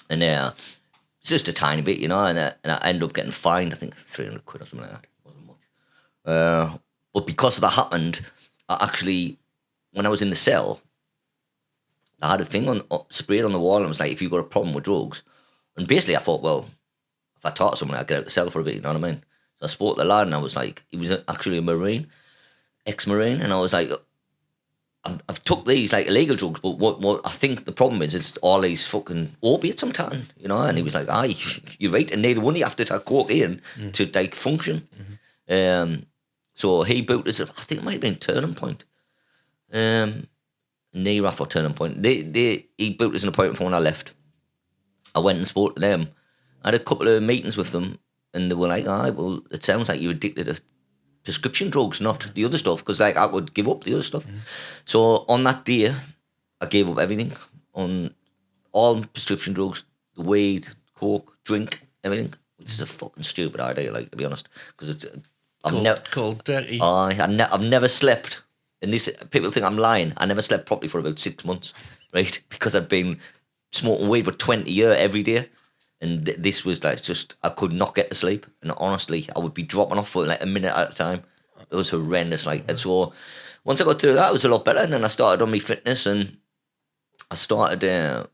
and it's just a tiny bit, you know, and I ended up getting fined, I think, 300 quid or something like that. It wasn't much. But because that happened, I actually, when I was in the cell, I had a thing sprayed on the wall, and it was like, if you've got a problem with drugs. And basically I thought, well, if I talk to someone, I'd get out of the cell for a bit, you know what I mean? So I spoke to the lad, and I was like, he was actually a Marine, ex-Marine, and I was like, I've took these like illegal drugs, but what I think the problem is, it's all these fucking opiates I'm taking, you know? And he was like, you're right, and neither one of you have to take cocaine to like function. Mm-hmm. So he booked us, I think it might have been Turning Point. NERAF or Turning Point. He booked us an appointment for when I left. I went and spoke to them. I had a couple of meetings with them, and they were like, well, it sounds like you're addicted to prescription drugs, not the other stuff, because like I could give up the other stuff. So on that day, I gave up everything on all prescription drugs, the weed, coke, drink, everything, which is a fucking stupid idea, like, to be honest, because it's cold, dirty. I've never slept. And this, people think I'm lying. I never slept properly for about 6 months, right? Because I'd been smoking weed for 20 years every day. And this was like just, I could not get to sleep. And honestly, I would be dropping off for like a minute at a time. It was horrendous. Like, and so once I got through that, it was a lot better. And then I started on my fitness, and I started,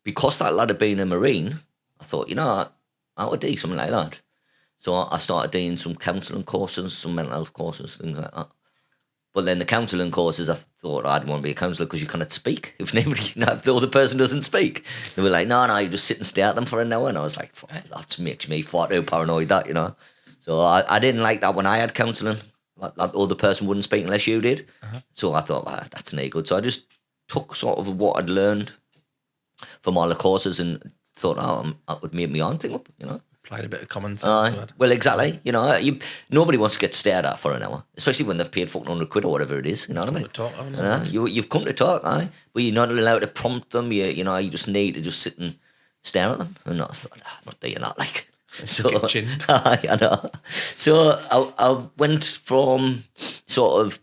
because that lad had been a Marine, I thought, you know, I would do something like that. So I started doing some counselling courses, some mental health courses, things like that. But then the counselling courses, I thought I didn't want to be a counsellor because you cannot speak. If the other person doesn't speak. They were like, no, you just sit and stare at them for an hour. And I was like, fuck, that makes me far too paranoid, that, you know. So I didn't like that when I had counselling. Like the other person wouldn't speak unless you did. So I thought, that's no good. So I just took sort of what I'd learned from all the courses and thought, I would make my own thing up, you know. applied a bit of common sense to it. Well, exactly. You know, nobody wants to get stared at for an hour, especially when they've paid fucking £100 or whatever it is. You know what I mean? To talk, haven't you? You've come to talk, but you're not allowed to prompt them. You just need to just sit and stare at them. And I thought, not that you're not like. So I know. So I went from sort of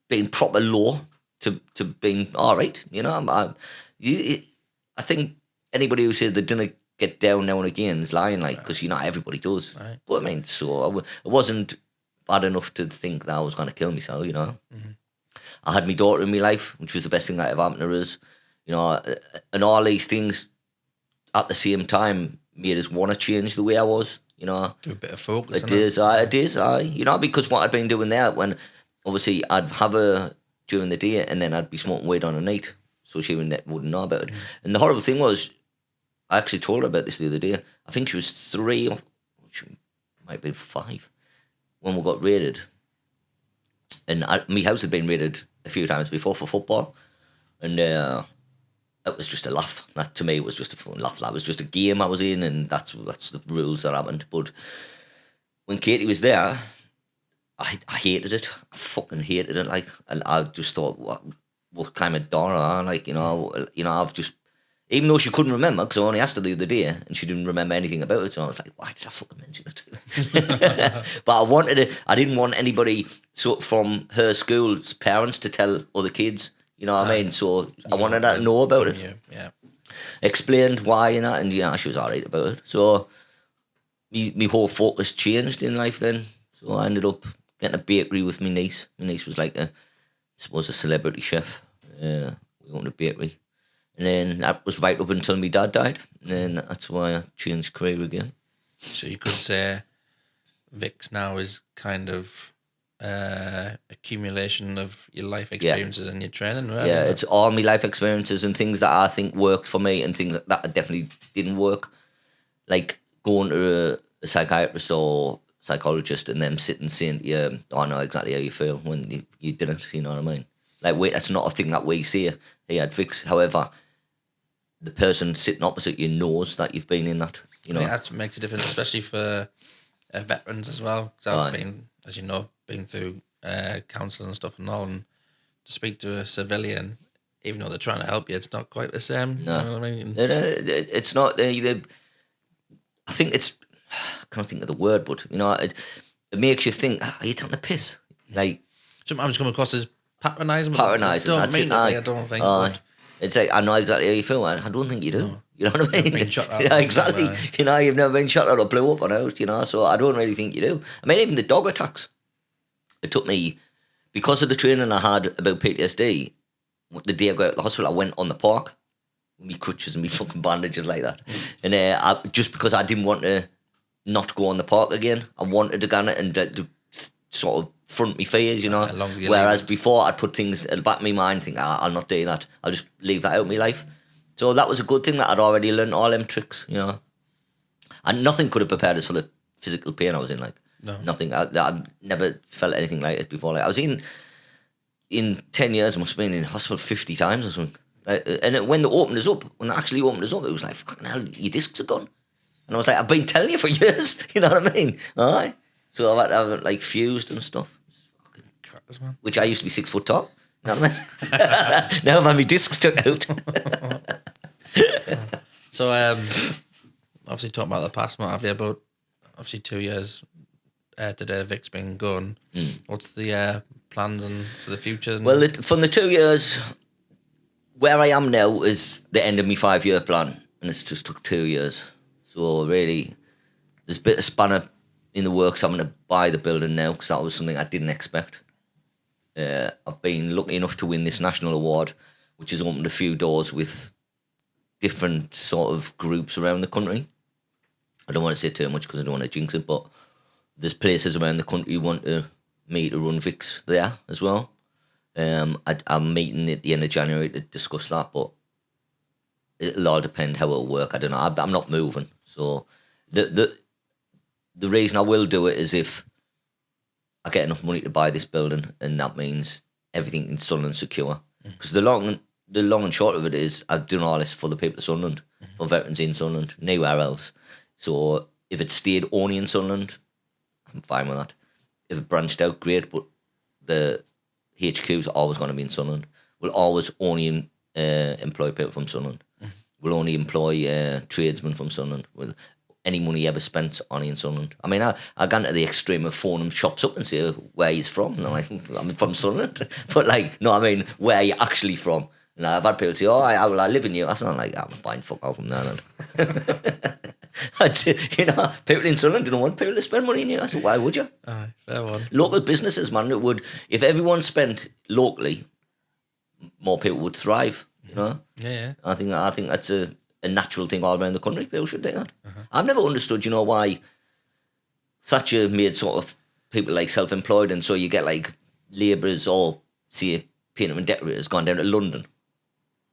being proper low to being all right. You know, I think anybody who says they didn't get down now and again is lying, like, because you know everybody does. Right. But I mean, so it wasn't bad enough to think that I was going to kill myself. You know, I had my daughter in my life, which was the best thing that ever happened to us. You know, and all these things at the same time made us want to change the way I was. You know, do a bit of focus. It is. You know, because what I'd been doing there, when obviously I'd have her during the day and then I'd be smoking weed on the night, so she wouldn't know about it. And the horrible thing was, I actually told her about this the other day. I think she was 3, or she might be 5, when we got raided. And my house had been raided a few times before for football. And it was just a laugh. That to me was just a fun laugh. That was just a game I was in, and that's the rules that happened. But when Katie was there, I hated it. I fucking hated it. Like, and I just thought, what kind of donna? Like, you know, I've just, even though she couldn't remember, because I only asked her the other day, and she didn't remember anything about it. So I was like, why did I fucking mention it? But I didn't want anybody from her school's parents to tell other kids. You know what I mean? So I wanted her to know about it. Yeah. Explained why and that, and yeah, she was all right about it. So my whole focus changed in life then. So I ended up getting a bakery with my niece. My niece was like a celebrity chef. We owned a bakery. And then that was right up until my dad died. And then that's why I changed career again. So you could say Vix now is kind of accumulation of your life experiences and your training, right? Yeah, it's all my life experiences and things that I think worked for me and things that definitely didn't work. Like going to a psychiatrist or psychologist and them sitting saying, yeah, I know exactly how you feel when you didn't, you know what I mean? Like, wait, that's not a thing that we say here at Vix. However, the person sitting opposite you knows that you've been in that, you know. I mean, that makes a difference, especially for veterans as well. Because I've been, as you know, been through counselling and stuff and all, and to speak to a civilian, even though they're trying to help you, it's not quite the same. No. You know what I mean? It's not. I think it's, I can't think of the word, but, you know, it makes you think, are you taking the piss? Like, sometimes come across as patronising. Patronising, Don't mean it, I don't think. But it's like, I know exactly how you feel, man. I don't think you do. No. You know what I mean? You've been shot at. Yeah, exactly. You know, you've never been shot at or blew up or out, you know, so I don't really think you do. I mean, even the dog attacks. It took me, because of the training I had about PTSD, the day I got out of the hospital, I went on the park with me crutches and me fucking bandages like that. And just because I didn't want to not go on the park again, I wanted to go on it and to sort of front me fears, you know. Whereas before I'd put things at the back of my mind, think, I'll not do that. I'll just leave that out of my life. So that was a good thing that I'd already learned all them tricks, you know. And nothing could have prepared us for the physical pain I was in, like. No. Nothing. I never felt anything like it before. Like, I was in 10 years, I must have been in hospital 50 times or something. When they opened us up, when they actually opened us up, it was like, fucking hell, your discs are gone. And I was like, I've been telling you for years. You know what I mean? All right. So I've had to have it, like, fused and stuff. crackers, man. Which I used to be 6 foot tall. You know what I mean? Now I've had my discs took out. So, obviously talking about the past, Matt, have you about, obviously 2 years today, Vic's been gone. What's the plans and for the future? Well, from the 2 years, where I am now is the end of my 5-year plan, and it's just took 2 years. So really, there's a bit of spanner in the works. I'm going to buy the building now because that was something I didn't expect. I've been lucky enough to win this national award, which has opened a few doors with different sort of groups around the country. I don't want to say too much because I don't want to jinx it, but there's places around the country who want me to run Vix there as well. I'm meeting at the end of January to discuss that, but it'll all depend how it'll work. I don't know. I'm not moving. So the reason I will do it is if I get enough money to buy this building, and that means everything in Sunderland secure. Because the long and short of it is I've done all this for the people of Sunderland, for veterans in Sunderland, nowhere else. So If it stayed only in Sunderland, I'm fine with that. If it branched out, great, but the HQ's always going to be in Sunderland. We'll always only employ people from Sunderland. We'll only employ tradesmen from Sunderland. With any money ever spent only in Sunderland. I mean, I gone to the extreme of phoning shops up and say where he's from. And I'm like, I'm from Sunderland. But like, no, I mean, where are you actually from? And I've had people say, oh, I live in you. That's not like, I'm fine, fuck out from there then. You know, people in Sunderland don't want people to spend money in you. I said, why would you? Aye, fair one. Local businesses, man, it would, if everyone spent locally, more people would thrive, you know? Yeah. I think that's a natural thing all around the country. People should do that. I've never understood, you know, why Thatcher made sort of people like self-employed, and so you get like labourers or, say, painter and decorators gone down to London.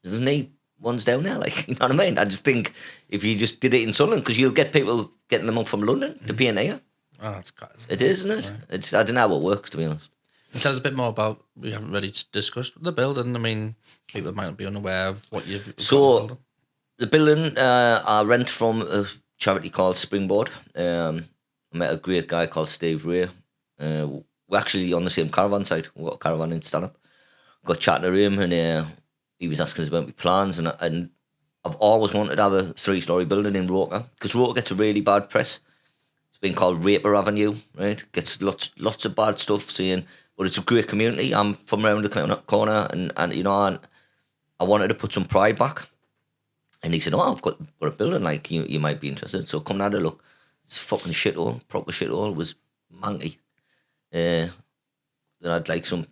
There's no ones down there, like, you know what I mean? I just think if you just did it in Sunderland, because you'll get people getting them up from London to paint here. Oh, that's quite. It is, isn't it? It's, I don't know how it works, to be honest. And tell us a bit more about, we haven't really discussed the building. I mean, people might not be unaware of what you've got So, the building, I rent from a charity called Springboard. I met a great guy called Steve Ray. We're actually on the same caravan site. We've got a caravan in Stanhope. Got chatting to him, and he was asking us about my plans, and I've always wanted to have a 3-story building in Roker, because Roker gets a really bad press. It's been called Raper Avenue, right? Gets lots of bad stuff saying, but it's a great community. I'm from around the corner, and you know, and I wanted to put some pride back. And he said, oh, I've got a building, like, you might be interested. So come and have a look. It's fucking shithole, proper shithole. It was manky. Then I'd like some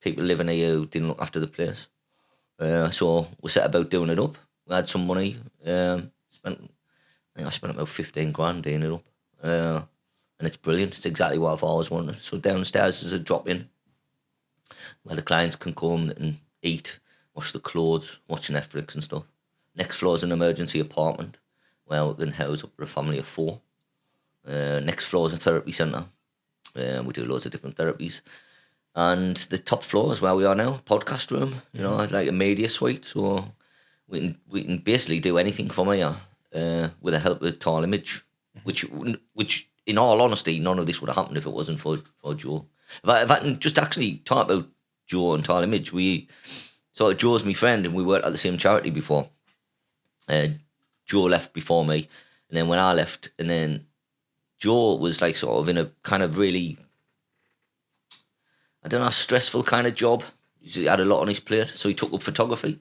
people living here who didn't look after the place. So we set about doing it up. We had some money. I spent about 15 grand doing it up. And it's brilliant. It's exactly what I've always wanted. So downstairs is a drop-in where the clients can come and eat, wash the clothes, watch Netflix and stuff. Next floor is an emergency apartment where we can house up for a family of 4. Next floor is a therapy centre. We do loads of different therapies. And the top floor is where we are now, podcast room. You know, it's like a media suite. So we can basically do anything from here with the help of Tile Image, which in all honesty, none of this would have happened if it wasn't for Joe. If I can just actually talk about Joe and Tile Image, Joe's my friend and we worked at the same charity before. Joe left before me, and then when I left, and then Joe was like sort of in a kind of really, I don't know, stressful kind of job. He had a lot on his plate, so he took up photography.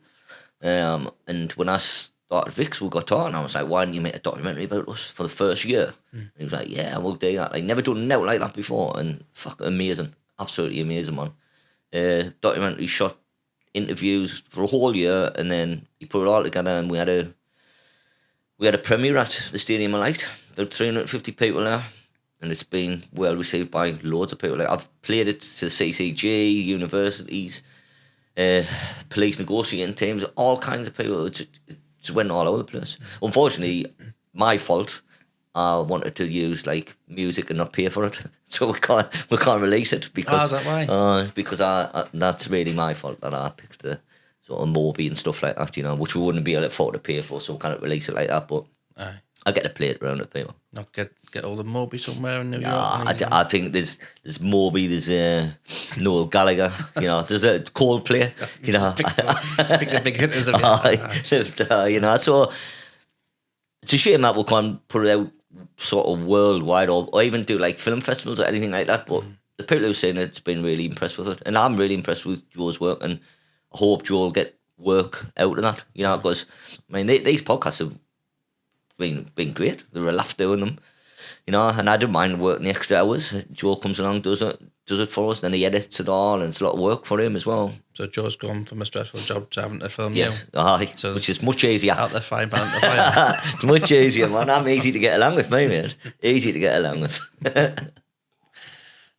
And when I started Vix, we got talking, I was like, why didn't you make a documentary about us for the first year? And he was like, yeah, we'll do that. Like, never done nothing like that before, and fuck, amazing, absolutely amazing, man. Documentary shot, interviews for a whole year, and then he put it all together, and we had a premiere at the Stadium of Light, about 350 people there, and it's been well received by loads of people. Like, I've played it to the CCG, universities, police negotiating teams, all kinds of people. It just went all over the place. Unfortunately, my fault. I wanted to use like music and not pay for it, so we can't release it because is that why? Because that's really my fault that I picked the sort of Moby and stuff like that, you know, which we wouldn't be able to afford to pay for, so we can't release it like that. But I get to play it around to people. Not get all the Moby somewhere in New York. I think there's Moby, there's Noel Gallagher, you know, there's a Coldplay, you know, pick the big hitters of you know, so it's a shame that we can't put it out sort of worldwide or even do like film festivals or anything like that, but the people who've seen it's been really impressed with it, and I'm really impressed with Joe's work, and I hope Joe will get work out of that, you know, because I mean these podcasts have been great. They're a laugh doing them, you know, and I don't mind working the extra hours. Joe comes along, does it for us, then he edits it all, and it's a lot of work for him as well. So Joe's gone from a stressful job to having to film yes. you. So which is much easier. Out the frying pan to the fire. It's much easier, man. I'm easy to get along with, mate. Easy to get along with.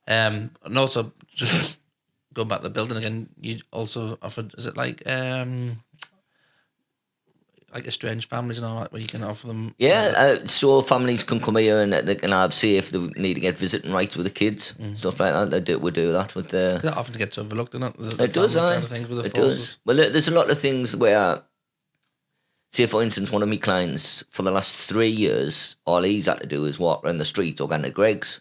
And also, just going back to the building again, you also offered, is it like estranged families and all that, where you can offer them? Yeah, so families can come here and they can have, say, if they need to get visiting rights with the kids, stuff like that. We do that with the. That often gets overlooked, doesn't it? It does, side of things with the it forces. does. Well, there's a lot of things where, say for instance, one of my clients for the last 3 years, all he's had to do is walk around the street or go to Greg's.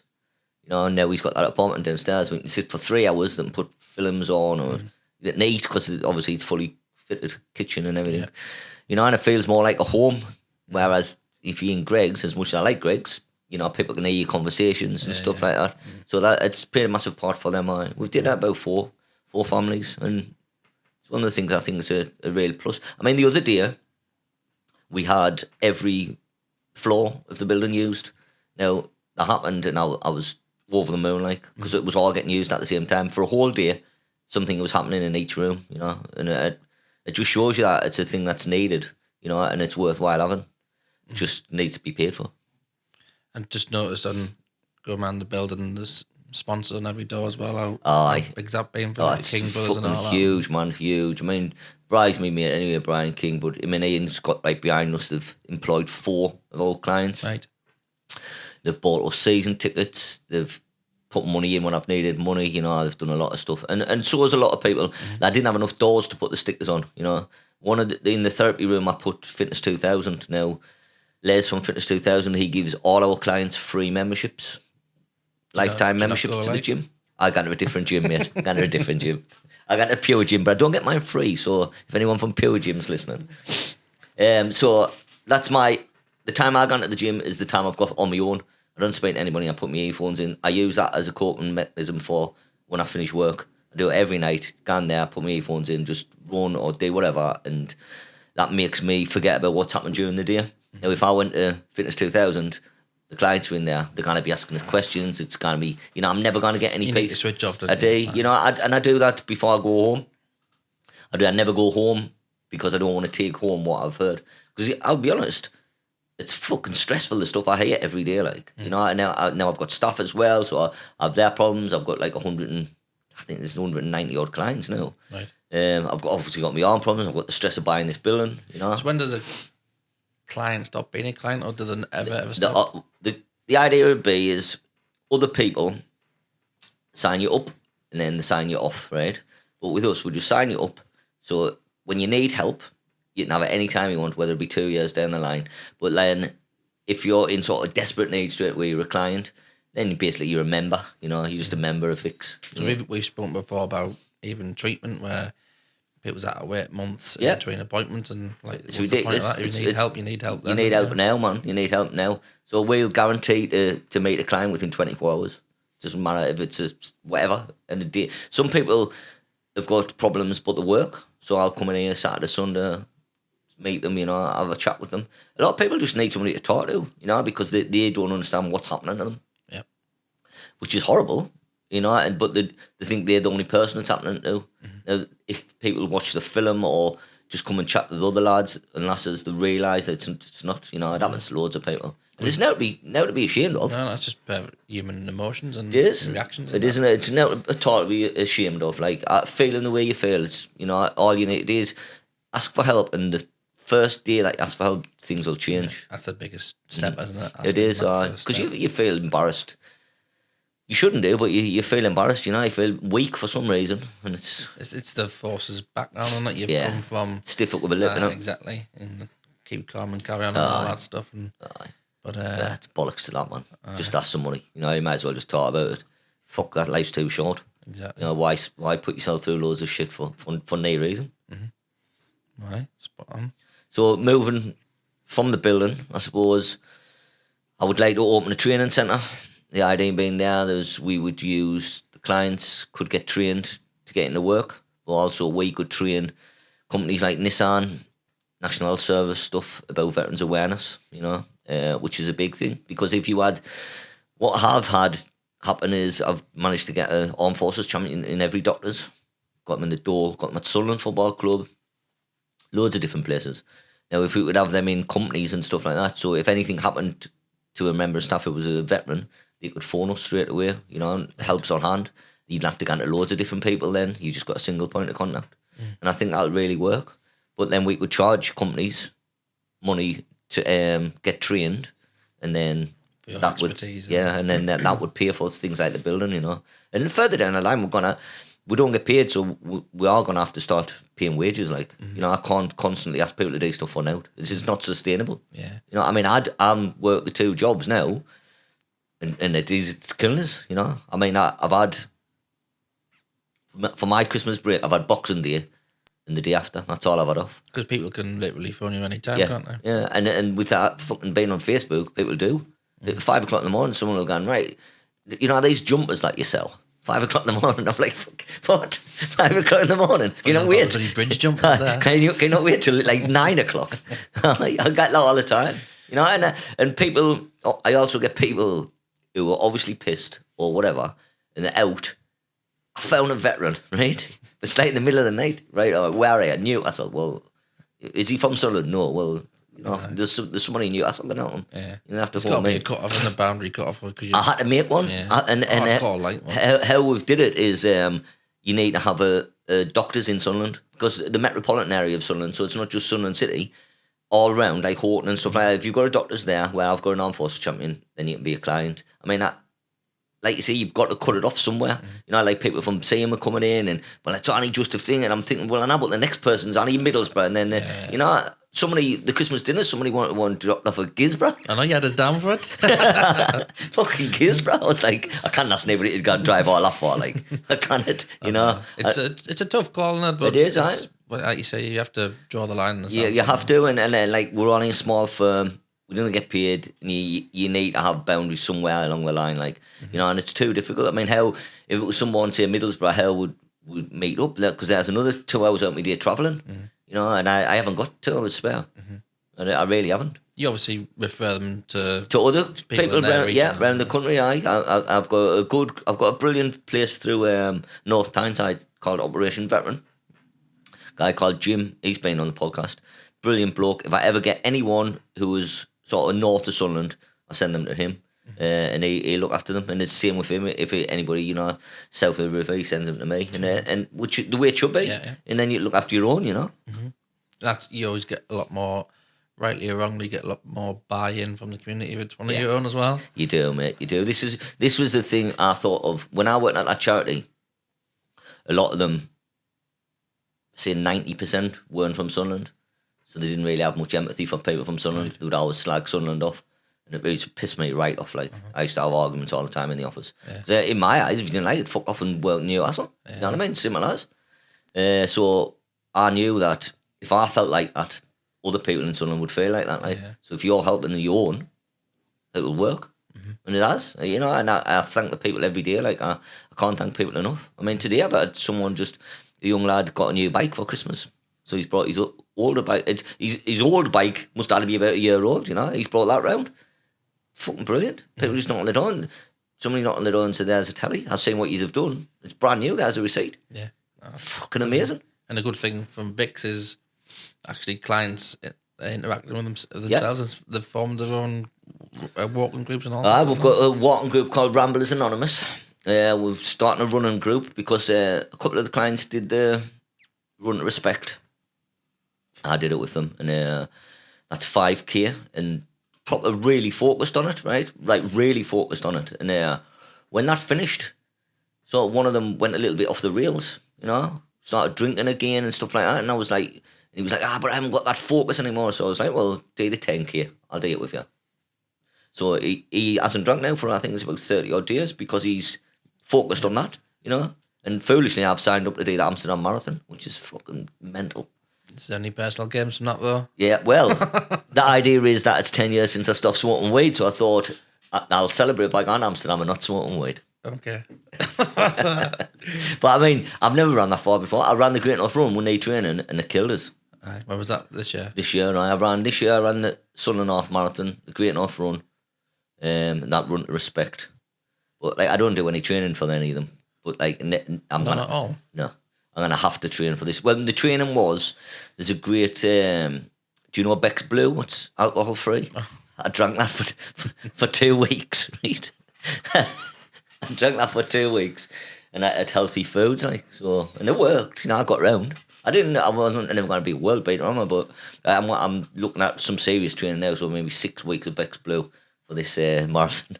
You know, and now he's got that apartment downstairs. We can sit for 3 hours, then put films on or get neat because obviously it's fully fitted kitchen and everything. You know, and it feels more like a home. Whereas if you're in Greg's, as much as I like Greg's, you know, people can hear your conversations and stuff like that. So that it's played a massive part for them. We've did that about four families, and it's one of the things I think is a real plus. I mean, the other day we had every floor of the building used. Now that happened, and I was over the moon, like, because it was all getting used at the same time for a whole day. Something was happening in each room, you know, and it just shows you that it's a thing that's needed, you know, and it's worthwhile having. It just needs to be paid for. And just noticed on going around the building, there's sponsors on every door as well. How big's that been for like it's King Brothers and all that? Huge, man, huge. I mean, Bry's me mate anyway, Brian King, but I mean, Ian's got right behind us. They've employed 4 of our clients. Right. They've bought us season tickets. They've put money in when I've needed money. You know, they've done a lot of stuff, and so has a lot of people that didn't have enough doors to put the stickers on. You know, in the therapy room, I put Fitness 2000. Now, Les from Fitness 2000, he gives all our clients free memberships, lifetime memberships to the gym. I got to a different gym, mate. I got to a different gym. I got a Pure Gym, but I don't get mine free. So if anyone from Pure Gym's listening, so that's the time I go into the gym is the time I've got on my own. I don't spend any money. I put my earphones in. I use that as a coping mechanism for when I finish work. I do it every night. Go in there, put my earphones in, just run or do whatever, and that makes me forget about what's happened during the day. Now, if I went to Fitness 2000, the clients are in there. They're going to be asking us questions. It's going to be, you know, I'm never going to get any You peace. need to switch off. I do, you know, and I do that before I go home. I never go home because I don't want to take home what I've heard. Because I'll be honest, it's fucking stressful, the stuff I hear every day. Like, you know, now I've got staff as well, so I have their problems. I've got like 190 odd clients now. Right. I've obviously got my own problems. I've got the stress of buying this building, you know. So when does a client stop being a client, or do they ever stop? The idea would be is other people sign you up and then they sign you off, right? But with us, we just sign you up. So when you need help, you can have it any time you want, whether it be 2 years down the line. But then if you're in sort of desperate need straight where you're a client, then basically you're a member, you know, you're just a member of Fix. So we've spoken before about even treatment where people's out of wait months in between appointments, and like it's what's ridiculous. The point of that? You need help. You need help. You need help now, man. You need help now. So we'll guarantee to meet a client within 24 hours. Doesn't matter if it's whatever. And a day. Some people have got problems, but they work. So I'll come in here Saturday, Sunday, meet them. You know, have a chat with them. A lot of people just need somebody to talk to. You know, because they don't understand what's happening to them. Yeah. Which is horrible. You know, but they think they're the only person it's happening to. Now, if people watch the film or just come and chat with other lads and lasses, they realise that it's not. You know, it happens to loads of people. And it's now to be ashamed of. No, that's just human emotions and It is. reactions. It isn't. It's not at all to be ashamed of. Like feeling the way you feel. It's, you know, all you need to do is ask for help, and the first day that you ask for help, things will change. Yeah, that's the biggest step, isn't it? It is, because you feel embarrassed. You shouldn't do, but you feel embarrassed, you know. You feel weak for some reason, and it's the forces background on it. You've come from stiff up with a lip, you know. Exactly, and keep calm and carry on and all that stuff. And but it's bollocks to that, man. Just ask somebody, you know. You might as well just talk about it. Fuck that, life's too short. Exactly. You know, why put yourself through loads of shit for no reason? Right, spot on. So moving from the building, I suppose I would like to open a training centre. The idea being we would use, the clients could get trained to get into work, but also we could train companies like Nissan, National Health Service stuff about veterans awareness, you know, which is a big thing. Because if you had, what I've had happen is I've managed to get an Armed Forces champion in every doctor's, got them in the door, got them at Sunderland Football Club, loads of different places. Now, if we would have them in companies and stuff like that, so if anything happened to a member of staff who was a veteran, they could phone us straight away, you know, and help's on hand. You'd have to go into loads of different people then. You just got a single point of contact. And I think that'll really work. But then we could charge companies money to get trained, and then that would, and then that would pay for things like the building, you know. And then further down the line, we're going to, we don't get paid, so we are going to have to start paying wages. Like, you know, I can't constantly ask people to do stuff for now. This is not sustainable. Yeah. You know, I mean, I'm work the 2 jobs now, and it's killing us. You know, I mean, I've had for my Christmas break, I've had Boxing Day and the day after. That's all I've had off. Because people can literally phone you anytime, Yeah, can't they? yeah, and with that fucking being on Facebook, people do. At 5 o'clock in the morning, someone will go, right, you know, these jumpers that you sell. 5 o'clock in the morning, I'm like, fuck, what? 5 o'clock in the morning? You know, wait. Bloody bridge jumpers there. Can you not wait till like 9 o'clock? I get that all the time. You know, and people, I also get people who are obviously pissed or whatever, and they're out. I found a veteran, right? It's like in the middle of the night, right? I'm like, where are you? Newcastle. Well, is he from Sunderland? No. Well, you know, there's somebody in Newcastle that know him. Yeah. You don't have to It's got phone to be me. a cut off and a boundary cut off. I had to make one. Yeah. And like one. how we've did it is you need to have a doctors in Sunderland, because the metropolitan area of Sunderland, so it's not just Sunderland City, all round, like Horton and stuff like that. If you've got a doctor's there, where I've got an armed forces champion, then you can be a client. I mean, like you say, you've got to cut it off somewhere. You know, like people from Seaham are coming in, and well, it's only just a thing, and I'm thinking, well, I know, but the next person's only Middlesbrough, and then you know, somebody the Christmas dinner, somebody wanted dropped off at Gisborough. I know you had us down for it. Fucking Gisborough. I was like, I can't ask anybody to go and drive all off for. Like, I can't, you know. It's a tough call, isn't it? But It is, it's, well, like you say, you have to draw the line in the Yeah, sand you have somewhere. to, and then, like, we're only a small firm. We don't get paid, and you need to have boundaries somewhere along the line, like, you know, and it's too difficult. I mean, how, if it was someone, say, Middlesbrough, how would meet up? Because there's another 2 hours out of my day travelling, you know, and I haven't got 2 hours spare. I really haven't. You obviously refer them to Other people in their around, region. around the country. I've got a brilliant place through North Tyneside called Operation Veteran. Guy called Jim, he's been on the podcast. Brilliant bloke. If I ever get anyone who is sort of north of Sunderland, I send them to him, and he look after them. And it's the same with him. If anybody, you know, south of the river, he sends them to me, and which the way it should be. Yeah. And then you look after your own, you know. that's you always get a lot more, rightly or wrongly, get a lot more buy-in from the community if it's one of your own as well. You do, mate. You do. This was the thing I thought of when I worked at that charity. A lot of them, say 90%, weren't from Sunderland, so they didn't really have much empathy for people from Sunderland. They would always slag Sunderland off, and it really pissed me right off. Like, I used to have arguments all the time in the office. So in my eyes, if you didn't like it, fuck off and work in Newcastle. You know what I mean? Simple as. So I knew that if I felt like that, other people in Sunderland would feel like that. Like, so if you're helping your own, it will work. And it has, you know, and I thank the people every day. Like, I can't thank people enough. I mean, today I've had someone a young lad got a new bike for Christmas. So he's brought his older bike. His old bike must only be about a year old, you know. He's brought that round. Fucking brilliant. People just knock on the door. And somebody knocked on the door and said, there's a telly. I've seen what you have done. It's brand new. There's a receipt. Yeah. Fucking amazing. And the good thing from Vix is actually clients interacting with themselves. And they've formed their own walking groups and all that. We've got a walking group called Ramblers Anonymous. We've started a running group because a couple of the clients did the Run to Respect. I did it with them, and that's 5K, and proper really focused on it, right? Like, really focused on it. And when that finished, so one of them went a little bit off the rails, you know, started drinking again and stuff like that. And I was like, he was like, but I haven't got that focus anymore. So I was like, well, do the 10K. I'll do it with you. So he hasn't drunk now for, I think it's about 30 odd days, because he's focused on that, you know. And foolishly, I've signed up to do the Amsterdam Marathon, which is fucking mental. Is there any personal games from that, though? Yeah, well, the idea is that it's 10 years since I stopped smoking weed, so I thought I'll celebrate by going to Amsterdam and not smoking weed. Okay. But I mean, I've never ran that far before. I ran the Great North Run one day training, and it killed us. Aye. When was that? This year? This year, I ran the Sunderland Half Marathon, the Great North Run, and that Run to Respect. But like, I don't do any training for any of them. But like, I'm Not at all? No, I'm gonna have to train for this. Well, the training was, there's a great. Do you know Beck's Blue? It's alcohol free. I drank that for 2 weeks, right? I drank that for 2 weeks, and I had healthy foods, like, so, and it worked. You know, I got round. I wasn't never going to be a world beater, am I? But I'm looking at some serious training now, so maybe 6 weeks of Beck's Blue for this marathon.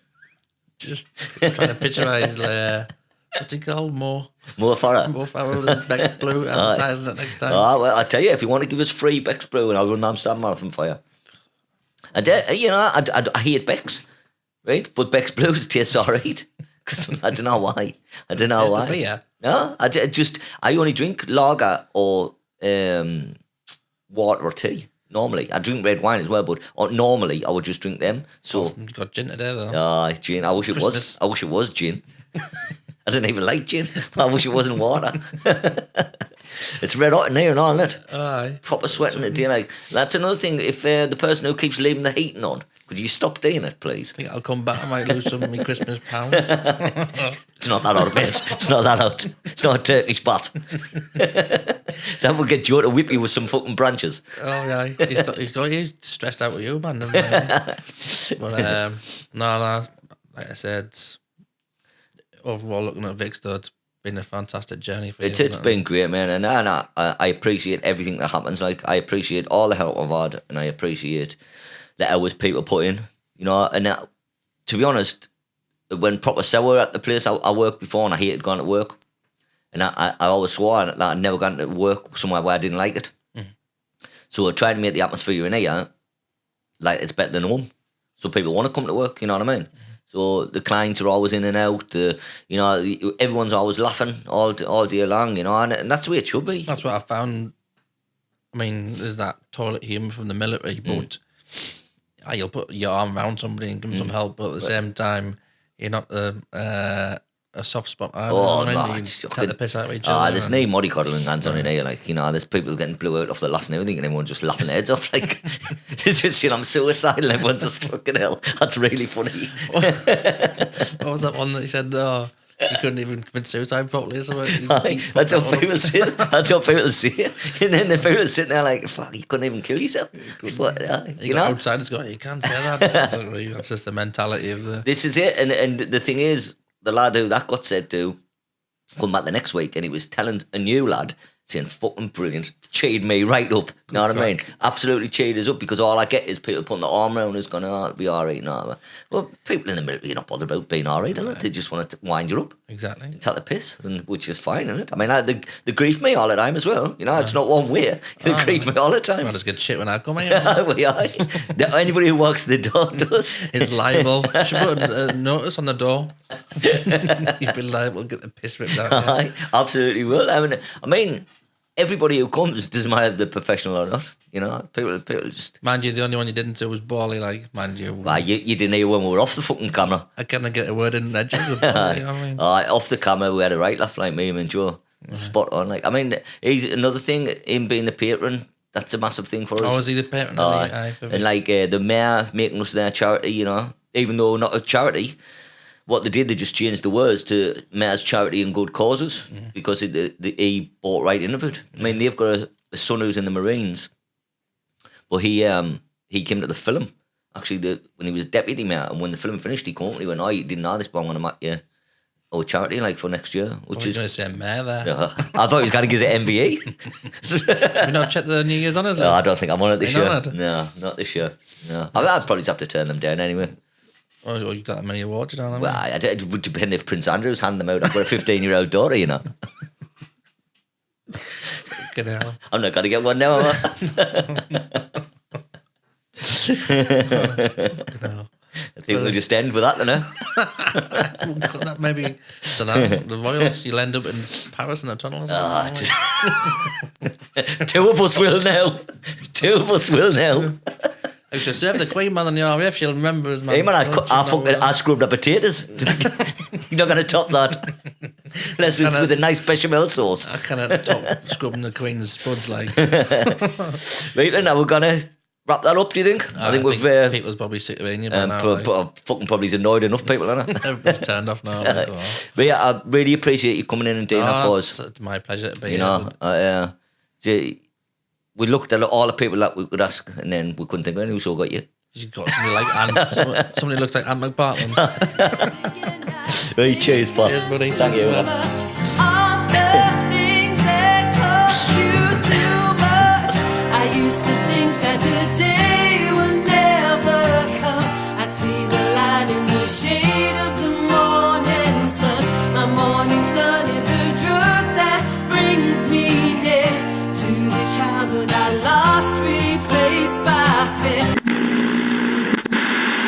Just trying to picturise What's he called? More Farah. There's Beck's Blue advertising it next time. Oh, well, I tell you, if you want to give us free Beck's Brew, and I'll run the Amsterdam Marathon for you. And I hate Beck's, right? But Beck's Blue tastes alright. Because I don't know why. The beer? No, I only drink lager or water or tea. Normally, I drink red wine as well, but normally I would just drink them. So you've got gin today, though. Gin. I wish it was. I wish it was gin. I don't even like gin. I wish it wasn't water. It's red hot in here and all, isn't it? Aye. Proper sweating it. Like that's another thing. If the person who keeps leaving the heating on, could you stop doing it, please? I think I'll come back. I might lose some of my Christmas pounds. It's not that out, mate. It's not that out. It's not a Turkish bath. So we'll get Joe to whip you with some fucking branches. Oh, yeah. He's stressed out with you, man. But, no. Like I said, overall, looking at Vic, though, it's been a fantastic journey for you. It's been great, man. And I appreciate everything that happens. Like, I appreciate all the help I've had, and I appreciate the hours people put in. You know, and to be honest, when proper sour at the place I worked before, and I hated going to work, and I always swore that I'd never gone to work somewhere where I didn't like it. So I tried to make the atmosphere in here like it's better than home, so people want to come to work. You know what I mean? So the clients are always in and out. Everyone's always laughing all day long. You know, and that's the way it should be. That's what I found. I mean, there's that toilet humour from the military, but you'll put your arm around somebody and give them some help, but at the same time, you're not a soft spot. You take the piss out of each other. There's no muddy cuddling hands on in here. Like, there's people getting blew out off the last and everything, and everyone's just laughing their heads off. Like, it's just, I'm suicidal. Everyone's just fucking hell. That's really funny. What was that one that he said? You couldn't even commit suicide properly. So that's how people say it. That's how people say it. And then the people sitting there like, fuck, you couldn't even kill yourself. Outsiders going, you can't say that. That's just the mentality of the... This is it. And the thing is, the lad who that got said to come back the next week, and he was telling a new lad, saying, fucking brilliant, cheered me right up. You know what I mean? Absolutely cheered us up, because all I get is people putting their arm around us going, it'll be all right. No. Well, people in the military, you're not bothered about being all right, are they? They just want to wind you up. Exactly. Take the piss, which is fine, isn't it? I mean, they grief me all the time as well. It's not one way. They grief me all the time. I just get shit when I come here. Anybody who walks the door does. Is liable. Should put a notice on the door. You've been liable to get the piss ripped out. I absolutely will. I mean, everybody who comes doesn't matter if they're professional or not. People just. Mind you, the only one you didn't do was Bally. Like, mind you. Well, you didn't hear when we were off the fucking camera. I couldn't get a word in there. Off the camera, we had a right laugh, like me and Joe. Spot on. Like, I mean, he's another thing. Him being the patron, that's a massive thing for us. Oh, is he the patron? And like the mayor making us their charity. Even though not a charity. What they did, they just changed the words to Mayor's Charity and Good Causes, because he bought right into it. I mean, they've got a son who's in the Marines, but he came to the film, actually, when he was deputy mayor, and when the film finished, he came up and he went, you didn't know this, but I'm going to make you a charity like for next year. Which is going to say mayor there. Yeah, I thought he was going to give it MBE. Have you not checked the New Year's honours? No, I don't think I'm on it this year. On it? No, not this year. No, I'd probably have to turn them down anyway. Oh, you got that many awards, you don't know? Well, it would depend if Prince Andrew's handing them out. I've got a 15-year-old daughter, Good hell. I'm not going to get one now, am I think we'll just end with that, then, That maybe, I don't know, the Royals, you'll end up in Paris in a tunnel or something. Two of us will now. I should serve the Queen, man, in the RAF. She'll remember us, man. Hey, man, I scrubbed up potatoes. You're not going to top that. Unless it's with a nice bechamel sauce. I cannot top scrubbing the Queen's spuds, like. Right, then, now we're going to wrap that up, do you think? I think we've... people's probably sick of hearing you by now. Fucking probably annoyed enough people, isn't it? Everybody's turned off now. But yeah, I really appreciate you coming in and doing that for us. It's my pleasure to be here. We looked at all the people that we could ask, and then we couldn't think of anyone, so we got you. You've got somebody like somebody looks like Ant McPartlin. Hey, cheers, pal. Cheers, buddy. Thank you.